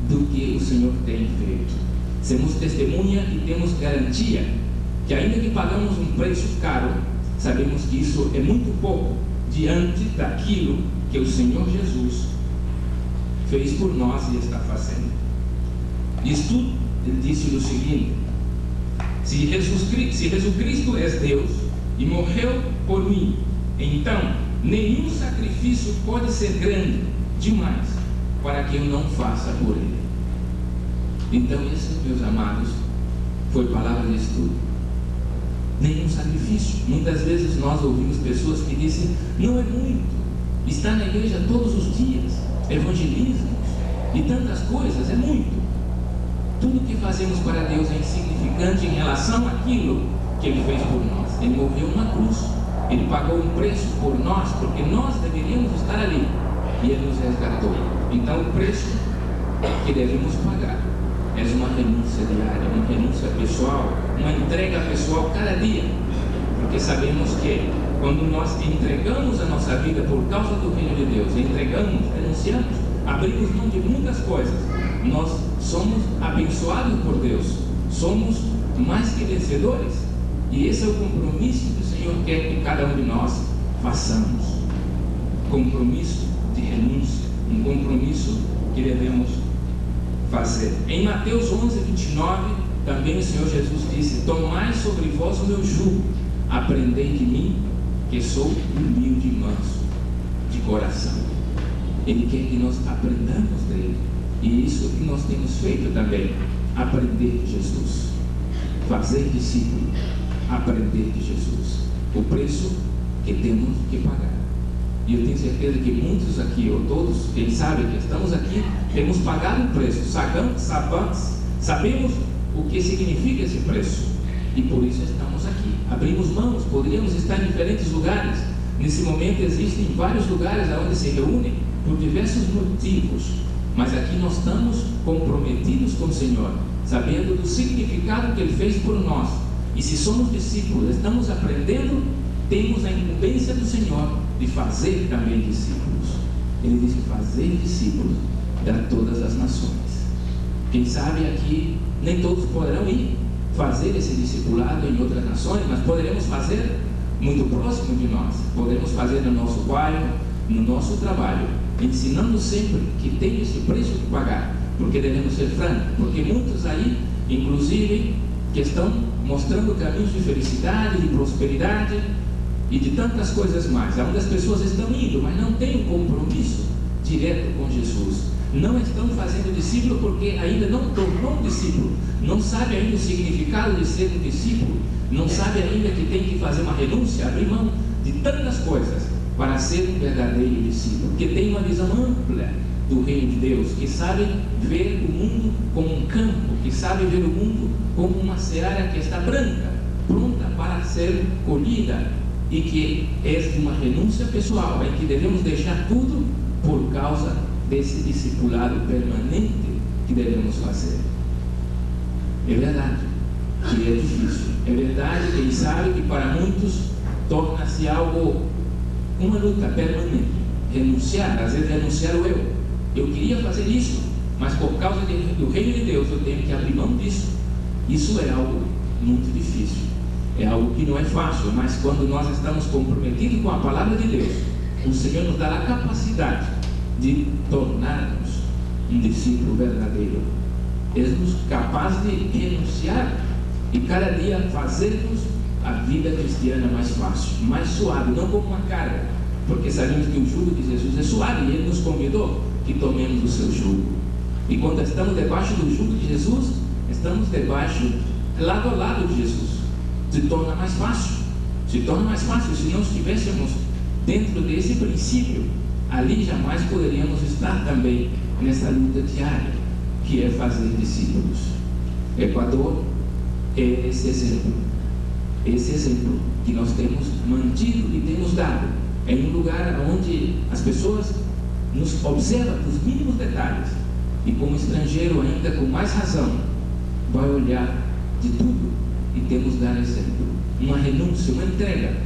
do que o Senhor tem feito. Somos testemunha e temos garantia que, ainda que pagamos um preço caro, sabemos que isso é muito pouco diante daquilo que o Senhor Jesus fez por nós e está fazendo. Isto ele disse o seguinte: se Jesus Cristo é Deus e morreu por mim, então nenhum sacrifício pode ser grande demais para que eu não faça por Ele. Então, isso, meus amados, foi palavra de estudo. Nenhum sacrifício. Muitas vezes nós ouvimos pessoas que dizem: não é muito, estar na igreja todos os dias, evangelismos e tantas coisas, é muito. Tudo que fazemos para Deus é insignificante em relação àquilo que Ele fez por nós. Ele morreu numa cruz, Ele pagou um preço por nós, porque nós deveríamos estar ali, e Ele nos resgatou. Então, o preço que devemos pagar é uma renúncia diária, uma renúncia pessoal, uma entrega pessoal cada dia, porque sabemos que Quando nós entregamos a nossa vida por causa do reino de Deus, entregamos, renunciamos, abrimos mão de muitas coisas, nós somos abençoados por Deus, somos mais que vencedores. E esse é o compromisso que o Senhor quer que cada um de nós façamos. Compromisso de renúncia, um compromisso que devemos fazer. Em Mateus 11, 29, também o Senhor Jesus disse: tomai sobre vós o meu jugo, aprendei de mim, que sou humilde e manso de coração. Ele quer que nós aprendamos dele, e isso que nós temos feito também, aprender de Jesus, fazer discípulo, aprender de Jesus, o preço que temos que pagar. E eu tenho certeza que muitos aqui, ou todos, quem sabe que estamos aqui, temos pagado o preço, sabemos o que significa esse preço, e por isso estamos aqui. Abrimos mãos, poderíamos estar em diferentes lugares. Nesse momento existem vários lugares onde se reúnem por diversos motivos, mas aqui nós estamos comprometidos com o Senhor, sabendo do significado que Ele fez por nós. E se somos discípulos, estamos aprendendo, temos a incumbência do Senhor de fazer também discípulos. Ele disse: fazer discípulos de todas as nações. Quem sabe aqui nem todos poderão ir fazer esse discipulado em outras nações, mas poderemos fazer muito próximo de nós, poderemos fazer no nosso bairro, no nosso trabalho, ensinando sempre que tem esse preço de pagar, porque devemos ser francos, porque muitos aí, inclusive, que estão mostrando caminhos de felicidade, de prosperidade e de tantas coisas mais, onde as pessoas estão indo, mas não têm um compromisso direto com Jesus, não estão fazendo discípulo porque ainda não tornou um discípulo, não sabe ainda o significado de ser um discípulo, não sabe ainda que tem que fazer uma renúncia, abrir mão de tantas coisas para ser um verdadeiro discípulo, que tem uma visão ampla do reino de Deus, que sabe ver o mundo como um campo, que sabe ver o mundo como uma seara que está branca, pronta para ser colhida, e que é de uma renúncia pessoal, em que devemos deixar tudo por causa desse discipulado permanente que devemos fazer. É verdade que é difícil, é verdade, quem sabe, que para muitos torna-se algo, uma luta permanente, renunciar, às vezes renunciar o eu queria fazer isso, mas por causa do reino de Deus eu tenho que abrir mão disso. Isso é algo muito difícil, é algo que não é fácil, mas quando nós estamos comprometidos com a palavra de Deus, o Senhor nos dá a capacidade de tornarmos um discípulo verdadeiro. Ele-nos capaz de renunciar e cada dia fazermos a vida cristiana mais fácil, mais suave, não como uma carga, porque sabemos que o jugo de Jesus é suave e Ele nos convidou que tomemos o seu jugo. E quando estamos debaixo do jugo de Jesus, estamos debaixo, lado a lado de Jesus. Se torna mais fácil, se não estivéssemos dentro desse princípio, ali jamais poderíamos estar também nessa luta diária, que é fazer discípulos. Equador é esse exemplo que nós temos mantido e temos dado. É um lugar onde as pessoas nos observam os mínimos detalhes, e como estrangeiro ainda com mais razão vai olhar de tudo, e temos dar exemplo, uma renúncia, uma entrega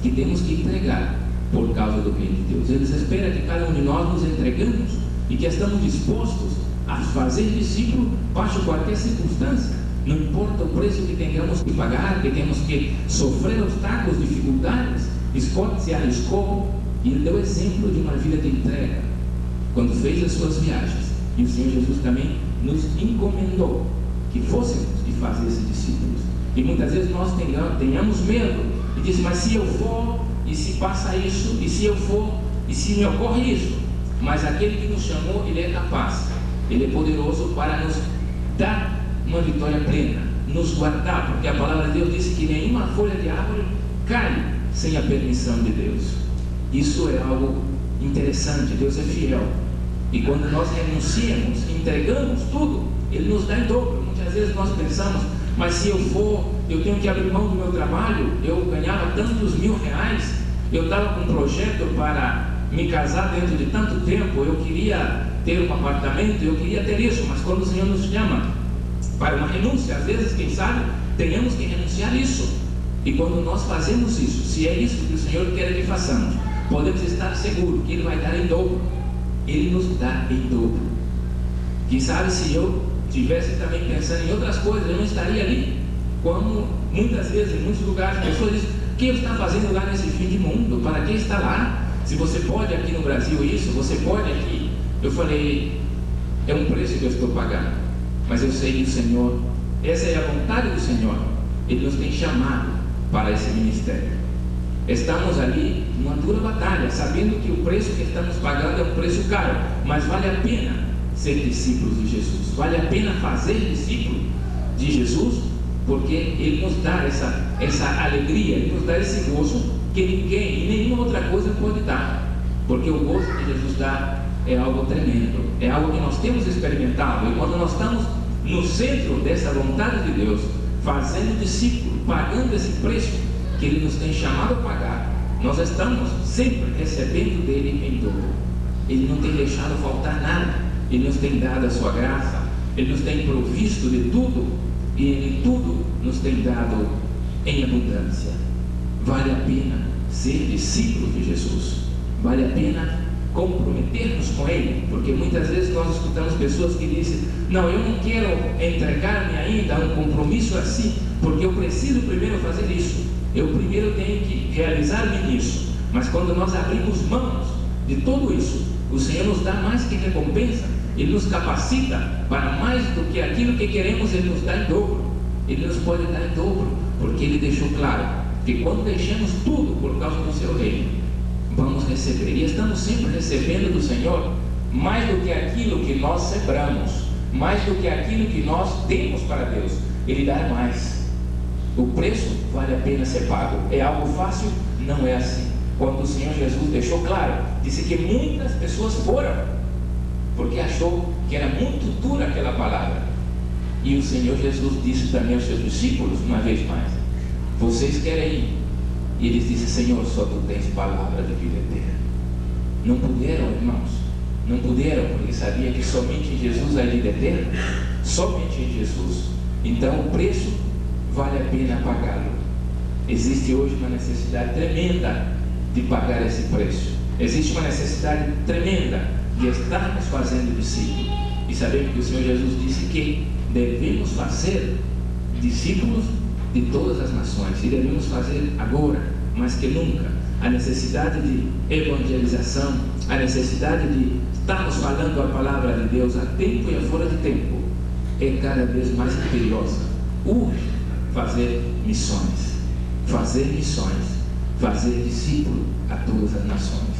que temos que entregar por causa do reino de Deus. Eles esperam que cada um de nós nos entregamos e que estamos dispostos a fazer discípulo baixo qualquer circunstância, não importa o preço que tenhamos que pagar, que temos que sofrer obstáculos, dificuldades. Scott se arriscou e ele deu exemplo de uma vida de entrega quando fez as suas viagens, e o Senhor Jesus também nos encomendou que fôssemos e fazesse discípulos. E muitas vezes nós tenhamos medo e diz: mas se eu for, e se passa isso, e se eu for, e se me ocorre isso. Mas aquele que nos chamou, Ele é capaz, Ele é poderoso para nos dar uma vitória plena, nos guardar, porque a palavra de Deus disse que nenhuma folha de árvore cai sem a permissão de Deus. Isso é algo interessante. Deus é fiel, e quando nós renunciamos, entregamos tudo, Ele nos dá em dobro. Muitas vezes nós pensamos: mas se eu for, eu tenho que abrir mão do meu trabalho, eu ganhava tantos R$1.000, eu estava com um projeto para me casar dentro de tanto tempo, eu queria ter um apartamento, eu queria ter isso. Mas quando o Senhor nos chama para uma renúncia, às vezes, quem sabe, tenhamos que renunciar isso, E quando nós fazemos isso, se é isso que o Senhor quer que façamos, podemos estar seguros que Ele vai dar em dobro. Ele nos dá em dobro. Quem sabe se eu estivesse também pensando em outras coisas, eu não estaria ali. Como muitas vezes, em muitos lugares, as pessoas dizem: o que está fazendo lá nesse fim de mundo? Para que está lá? Se você pode aqui no Brasil isso, você pode aqui. Eu falei: é um preço que eu estou pagando, mas eu sei que o Senhor, essa é a vontade do Senhor. Ele nos tem chamado para esse ministério. Estamos ali numa dura batalha, sabendo que o preço que estamos pagando é um preço caro, mas vale a pena ser discípulos de Jesus, vale a pena fazer discípulo de Jesus, porque Ele nos dá essa alegria, Ele nos dá esse gozo que ninguém e nenhuma outra coisa pode dar, porque o gozo que Jesus dá é algo tremendo, é algo que nós temos experimentado. E quando nós estamos no centro dessa vontade de Deus, fazendo discípulo, pagando esse preço que Ele nos tem chamado a pagar, nós estamos sempre recebendo dEle em dobro. Ele não tem deixado faltar nada, Ele nos tem dado a sua graça, Ele nos tem provisto de tudo, e Ele tudo nos tem dado em abundância. Vale a pena ser discípulo de Jesus, vale a pena comprometer-nos com Ele, porque muitas vezes nós escutamos pessoas que dizem: não, eu não quero entregar-me ainda a um compromisso assim, porque eu preciso primeiro fazer isso, eu primeiro tenho que realizar-me nisso. Mas quando nós abrimos mãos de tudo isso, o Senhor nos dá mais que recompensa, Ele nos capacita para mais do que aquilo que queremos. Ele nos dá em dobro, Ele nos pode dar em dobro, porque Ele deixou claro que quando deixamos tudo por causa do Seu reino, vamos receber, e estamos sempre recebendo do Senhor mais do que aquilo que nós sembramos, mais do que aquilo que nós temos para Deus. Ele dá mais. O preço vale a pena ser pago. É algo fácil? Não é assim. Quando o Senhor Jesus deixou claro, disse que muitas pessoas foram, porque achou que era muito dura aquela palavra. E o Senhor Jesus disse também aos seus discípulos, uma vez mais: vocês querem ir? E eles disseram: Senhor, só Tu tens palavra de vida eterna. Não puderam, irmãos, não puderam, porque sabia que somente em Jesus há vida eterna, somente em Jesus. Então o preço vale a pena pagá-lo. Existe hoje uma necessidade tremenda de pagar esse preço. Existe uma necessidade tremenda de estarmos fazendo discípulos. E sabemos que o Senhor Jesus disse que devemos fazer discípulos de todas as nações, e devemos fazer agora, mais que nunca. A necessidade de evangelização, a necessidade de estarmos falando a palavra de Deus a tempo e a fora de tempo, é cada vez mais imperiosa. Urge fazer missões, fazer discípulo a todas as nações.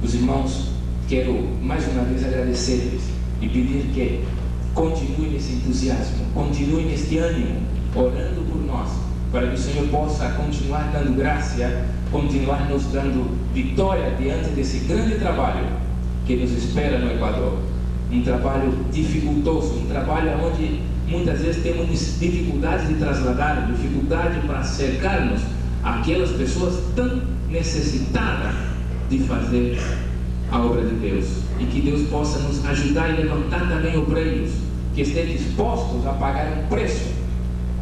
Os irmãos, quero mais uma vez agradecer-lhes e pedir que continue nesse entusiasmo, continue neste ânimo, orando por nós, para que o Senhor possa continuar dando graça, continuar nos dando vitória diante desse grande trabalho que nos espera no Equador. Um trabalho dificultoso, um trabalho onde muitas vezes temos dificuldade de trasladar, dificuldade para cercar-nos aquelas pessoas tão necessitadas de fazer a obra de Deus, e que Deus possa nos ajudar e levantar também obreiros que estejam dispostos a pagar um preço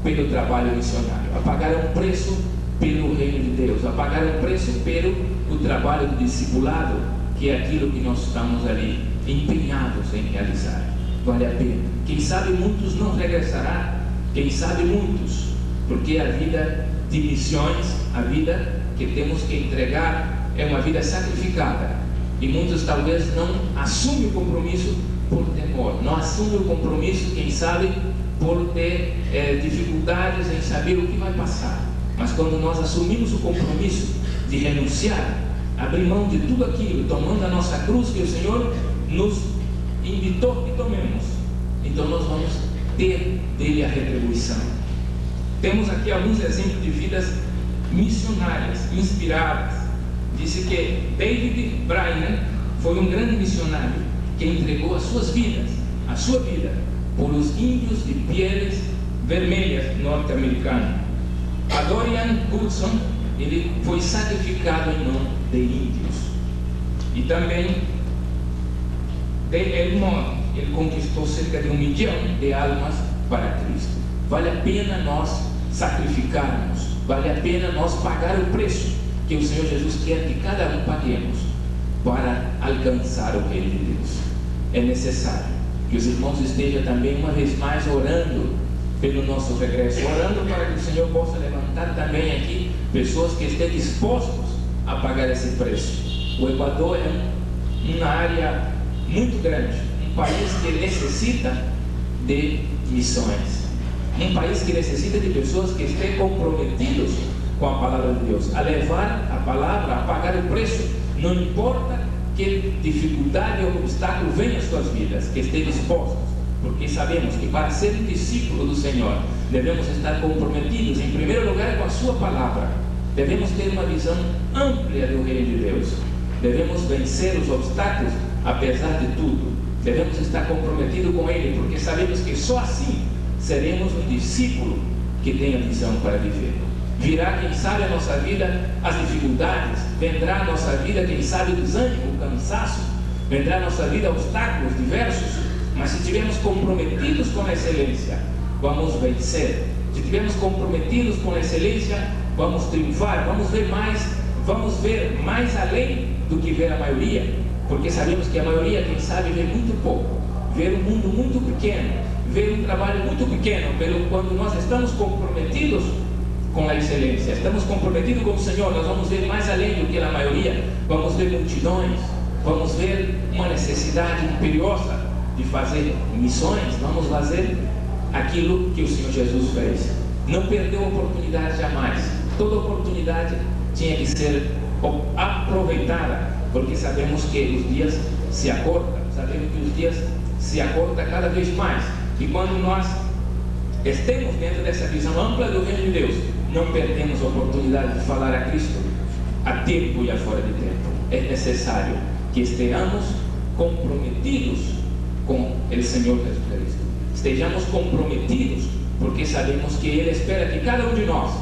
pelo trabalho missionário, a pagar um preço pelo reino de Deus, a pagar um preço pelo o trabalho do discipulado, que é aquilo que nós estamos ali empenhados em realizar. Vale a pena. Quem sabe muitos não regressarão, quem sabe muitos, porque a vida de missões, a vida que temos que entregar, é uma vida sacrificada, e muitos talvez não assumem o compromisso por temor, não assumem o compromisso, quem sabe, por ter dificuldades em saber o que vai passar. Mas quando nós assumimos o compromisso de renunciar, abrir mão de tudo aquilo, tomando a nossa cruz que o Senhor nos invitou que tomemos, então nós vamos ter dele a retribuição. Temos aqui alguns exemplos de vidas missionárias, inspiradas. Disse que David Brainerd foi um grande missionário que entregou as suas vidas, a sua vida, por os índios de peles vermelhas norte-americanos. A Dorian Goodson, ele foi sacrificado em nome de índios. E também de Elmont, ele conquistou cerca de 1 milhão de almas para Cristo. Vale a pena nós sacrificarmos, vale a pena nós pagar o preço que o Senhor Jesus quer que cada um paguemos para alcançar o reino de Deus. É necessário que os irmãos estejam também uma vez mais orando pelo nosso regresso, orando para que o Senhor possa levantar também aqui pessoas que estejam dispostos a pagar esse preço. O Equador é uma área muito grande, um país que necessita de missões, um país que necessita de pessoas que estejam comprometidos com a palavra de Deus, a levar a palavra, a pagar o preço, não importa que dificuldade ou obstáculo venha às suas vidas, que estejam dispostos, porque sabemos que para ser um discípulo do Senhor devemos estar comprometidos em primeiro lugar com a sua palavra, devemos ter uma visão ampla do reino de Deus, devemos vencer os obstáculos apesar de tudo, devemos estar comprometidos com Ele, porque sabemos que só assim seremos um discípulo que tenha visão para viver. Virá, quem sabe, a nossa vida as dificuldades, vendrá a nossa vida, quem sabe, o desânimo, o cansaço, vendrá a nossa vida obstáculos diversos, mas se estivermos comprometidos com a excelência, vamos vencer. Se estivermos comprometidos com a excelência, vamos triunfar, vamos ver mais além do que ver a maioria, porque sabemos que a maioria, quem sabe, vê muito pouco, vê um mundo muito pequeno, vê um trabalho muito pequeno, quando nós estamos comprometidos com a excelência, estamos comprometidos com o Senhor, nós vamos ver mais além do que a maioria, vamos ver multidões, vamos ver uma necessidade imperiosa de fazer missões, vamos fazer aquilo que o Senhor Jesus fez. Não perdeu a oportunidade jamais, toda oportunidade tinha que ser aproveitada, porque sabemos que os dias se acortam, cada vez mais, e quando nós estemos dentro dessa visão ampla do reino de Deus, não perdemos a oportunidade de falar a Cristo a tempo e a fora de tempo. É necessário que estejamos comprometidos com o Senhor Jesus Cristo, estejamos comprometidos, porque sabemos que Ele espera que cada um de nós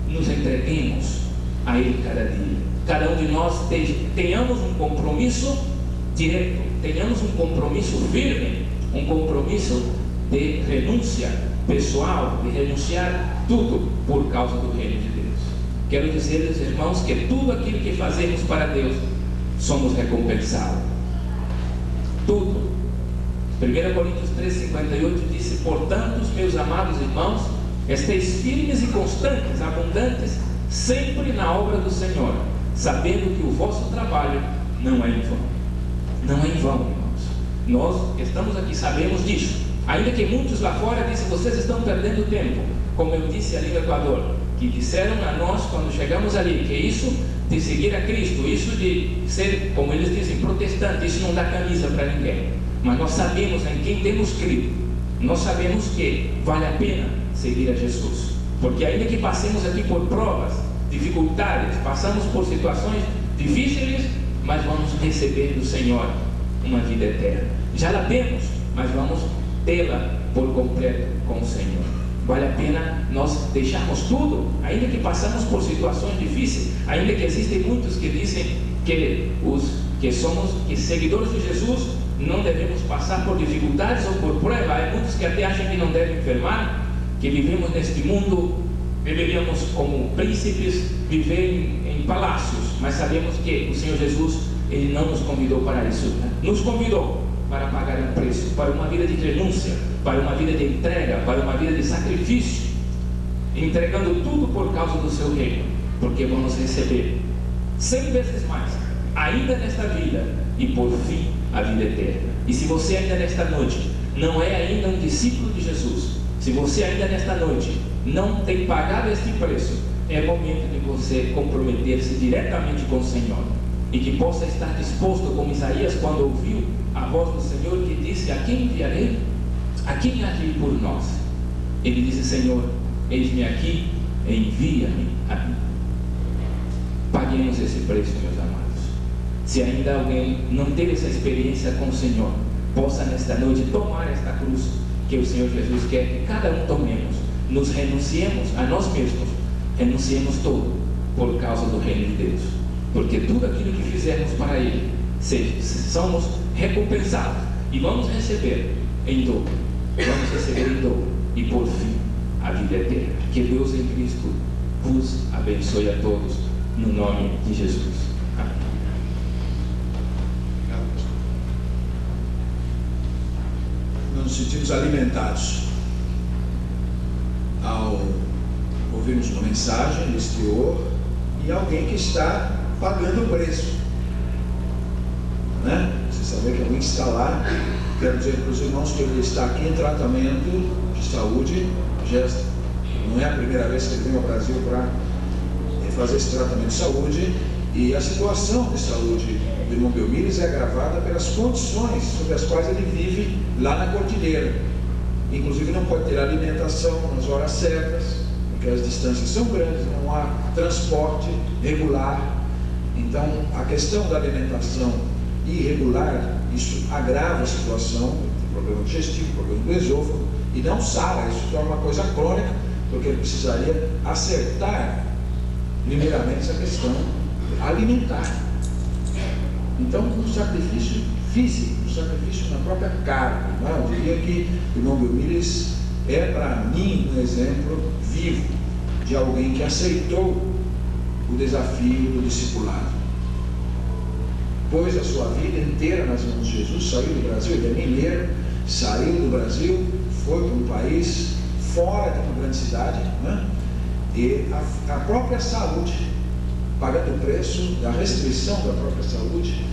nos entreguemos a Ele cada dia, cada um de nós tenhamos um compromisso direto, tenhamos um compromisso firme, um compromisso de renúncia pessoal, de renunciar tudo por causa do reino de Deus. Quero dizer, irmãos, que tudo aquilo que fazemos para Deus, somos recompensados. Tudo. 1 Coríntios 3,58 disse: portanto, meus amados irmãos, esteis firmes e constantes, abundantes, sempre na obra do Senhor, sabendo que o vosso trabalho não é em vão. Não é em vão, irmãos. Nós estamos aqui, sabemos disso. Ainda que muitos lá fora dizem: vocês estão perdendo tempo. Como eu disse ali no Equador, que disseram a nós quando chegamos ali, que isso de seguir a Cristo, isso de ser, como eles dizem, protestante, isso não dá camisa para ninguém. Mas nós sabemos em quem temos crido, nós sabemos que vale a pena seguir a Jesus, porque ainda que passemos aqui por provas, dificuldades, passamos por situações difíceis, mas vamos receber do Senhor uma vida eterna. Já la temos, mas vamos tê-la por completo com o Senhor. Vale a pena nós deixarmos tudo, ainda que passamos por situações difíceis, ainda que existem muitos que dizem que somos seguidores de Jesus, não devemos passar por dificuldades ou por provas. Há muitos que até acham que não devem enfermar, que vivemos neste mundo, deveríamos como príncipes viver em palácios, mas sabemos que o Senhor Jesus, Ele não nos convidou para isso, né? Nos convidou para pagar um preço, para uma vida de renúncia, para uma vida de entrega, para uma vida de sacrifício, entregando tudo por causa do seu reino, porque vamos receber 100 vezes mais, ainda nesta vida, e por fim a vida eterna. E se você ainda nesta noite não é ainda um discípulo de Jesus, se você ainda nesta noite não tem pagado este preço, é momento de você comprometer-se diretamente com o Senhor, e que possa estar disposto, como Isaías, quando ouviu a voz do Senhor que disse: a quem enviarei? A quem há de ir por nós? Ele disse: Senhor, eis-me aqui, envia-me a mim. Paguemos esse preço, meus amados. Se ainda alguém não teve essa experiência com o Senhor, possa nesta noite tomar esta cruz que o Senhor Jesus quer que cada um tomemos, nos renunciemos a nós mesmos, renunciemos todo por causa do reino de Deus, porque tudo aquilo que fizermos para Ele, somos recompensados e vamos receber em dobro, e por fim a vida eterna. Que Deus em Cristo vos abençoe a todos, no nome de Jesus. Amém. Nós nos sentimos alimentados ao ouvirmos uma mensagem desse teor e alguém que está pagando o preço, né? Você saber que alguém está lá. Quero dizer para os irmãos que ele está aqui em tratamento de saúde. Já não é a primeira vez que ele vem ao Brasil para fazer esse tratamento de saúde, e a situação de saúde do irmão Belmires é agravada pelas condições sob as quais ele vive lá na cordilheira. Inclusive não pode ter alimentação nas horas certas, porque as distâncias são grandes, não há transporte regular. Então a questão da alimentação irregular, isso agrava a situação, tem problema digestivo, problema do esôfago, e não sara, isso torna uma coisa crônica, porque ele precisaria acertar primeiramente essa questão alimentar. Então, um sacrifício físico, um sacrifício na própria carne, não é? Eu diria que o irmão Belmires é para mim um exemplo vivo de alguém que aceitou o desafio do discipulado, pôs a sua vida inteira nas mãos de Jesus, saiu do Brasil, ele é mineiro, saiu do Brasil, foi para um país fora de uma grande cidade, né? E a própria saúde, pagando o preço da restrição da própria saúde,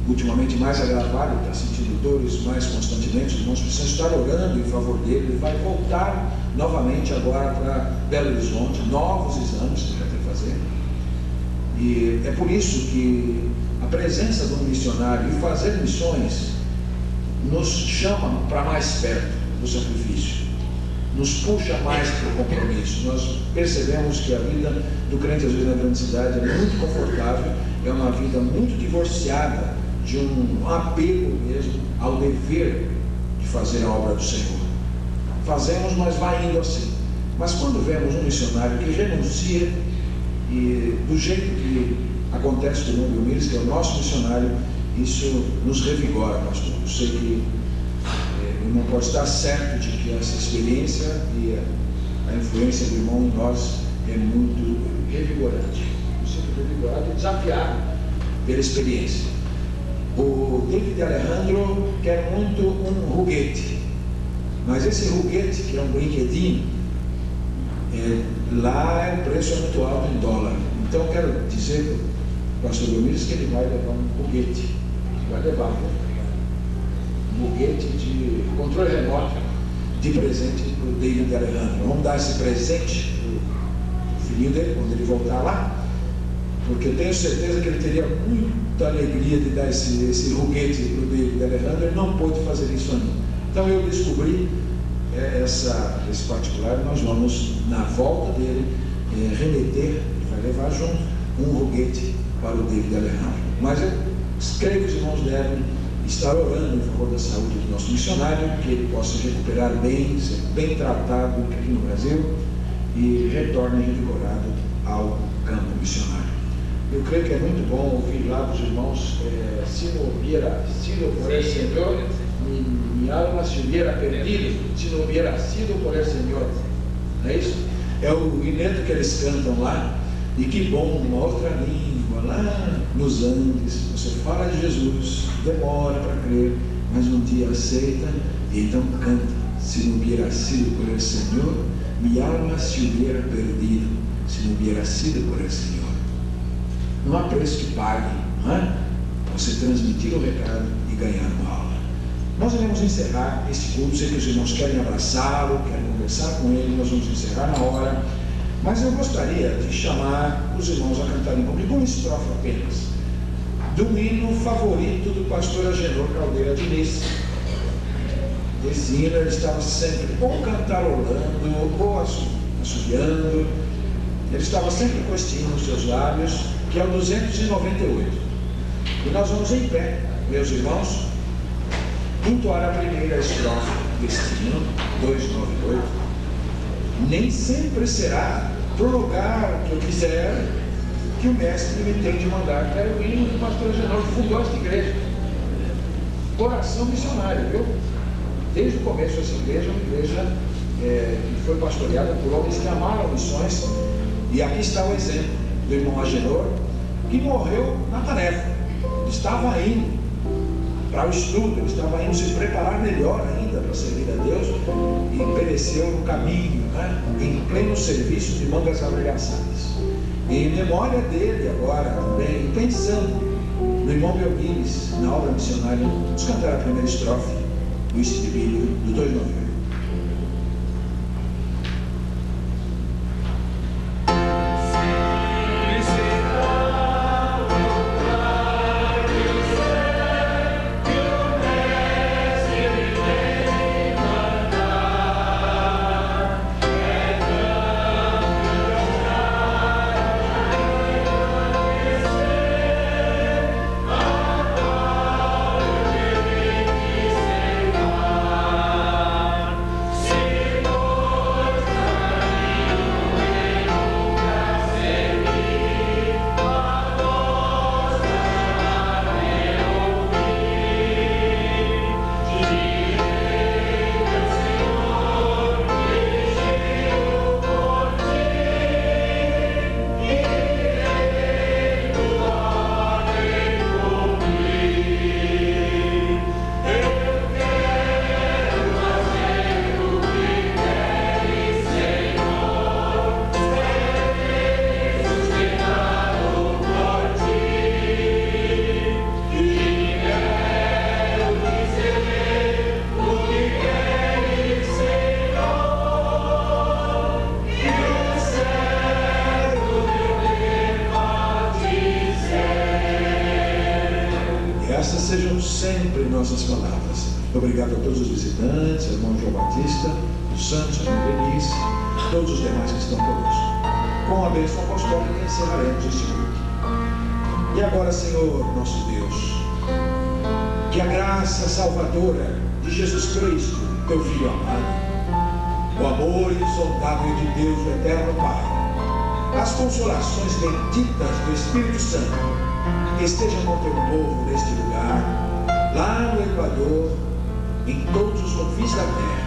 ultimamente mais agravado, está sentindo dores mais constantemente, os irmãos precisam estar orando em favor dele. Ele vai voltar novamente agora para Belo Horizonte, novos exames que ele vai ter que fazer. E é por isso que a presença de um missionário e fazer missões nos chama para mais perto do sacrifício, nos puxa mais para o compromisso. Nós percebemos que a vida do crente, às vezes, na grande cidade é muito confortável, é uma vida muito divorciada de um apego mesmo ao dever de fazer a obra do Senhor. Fazemos, mas vai indo assim. Mas quando vemos um missionário que renuncia, e do jeito que acontece com o irmão Belmires, que é o nosso missionário, isso nos revigora, pastor. Eu sei que o irmão pode estar certo de que essa experiência e a influência do irmão em nós é muito revigorante. Eu sinto revigorado e desafiado pela experiência. O David Alejandro quer muito um ruguete, mas esse ruguete, que é um brinquedinho, lá o preço é muito alto em dólar. Então eu quero dizer para o pastor Belmires que ele vai levar um ruguete, ele vai levar um ruguete de controle remoto de presente para o David Alejandro. Vamos dar esse presente para o filhinho dele quando ele voltar lá, porque eu tenho certeza que ele teria muita alegria de dar esse ruguete para o David Alejandro. Ele não pôde fazer isso ainda. Então eu descobri esse particular. Nós vamos, na volta dele, remeter, ele vai levar junto um ruguete para o David Alejandro. Mas eu creio que os irmãos devem estar orando em favor da saúde do nosso missionário, que ele possa recuperar bem, ser bem tratado aqui no Brasil e retorne revigorado ao campo missionário. Eu creio que é muito bom ouvir lá dos irmãos, se não hubiera sido por el Señor, mi alma se hubiera perdido, se não hubiera sido por el Señor. Não é isso? É o ineto que eles cantam lá. E que bom, uma outra língua, lá nos Andes, você fala de Jesus, demora para crer, mas um dia aceita e então canta. Se não hubiera sido por el Señor, mi alma se hubiera perdido, se não hubiera sido por el Señor. Não há preço que pague, não é? Você transmitir o recado e ganhar uma aula. Nós iremos encerrar esse culto. Sei que os irmãos querem abraçá-lo, querem conversar com ele, nós vamos encerrar na hora. Mas eu gostaria de chamar os irmãos a cantarem comigo uma estrofe apenas do hino favorito do pastor Agenor Caldeira Diniz. Esse hino ele estava sempre ou cantarolando ou assobiando. Ele estava sempre com este hino nos seus lábios, que é o 298. E nós vamos em pé, meus irmãos, entoar a primeira estrofe deste hino, 298. Nem sempre será pro lugar que eu quiser que o mestre me tem de mandar. Que era o hino do pastor Agenor, que fundou esta igreja. Coração missionário, viu? Desde o começo essa igreja é uma igreja que foi pastoreada por homens que amaram missões. E aqui está o exemplo do irmão Agenor, que morreu na tarefa. Ele estava indo para o estudo, ele estava indo se preparar melhor ainda para servir a Deus, e pereceu no caminho, né? Em pleno serviço de mangas arregaçadas. E em memória dele agora também, pensando no irmão Belmires, na obra missionária, vamos cantar a primeira estrofe do estribilho do 2 de novembro. Sejam sempre nossas palavras. Obrigado a todos os visitantes, irmão João Batista, os santos, irmão Denise, todos os demais que estão conosco. Com a bênção apostólica encerraremos este culto. E agora, Senhor, nosso Deus, que a graça salvadora de Jesus Cristo, teu Filho amado, o amor insondável de Deus, o eterno Pai, as consolações benditas do Espírito Santo, esteja com teu povo neste lugar, lá no Equador, em todos os confins da terra,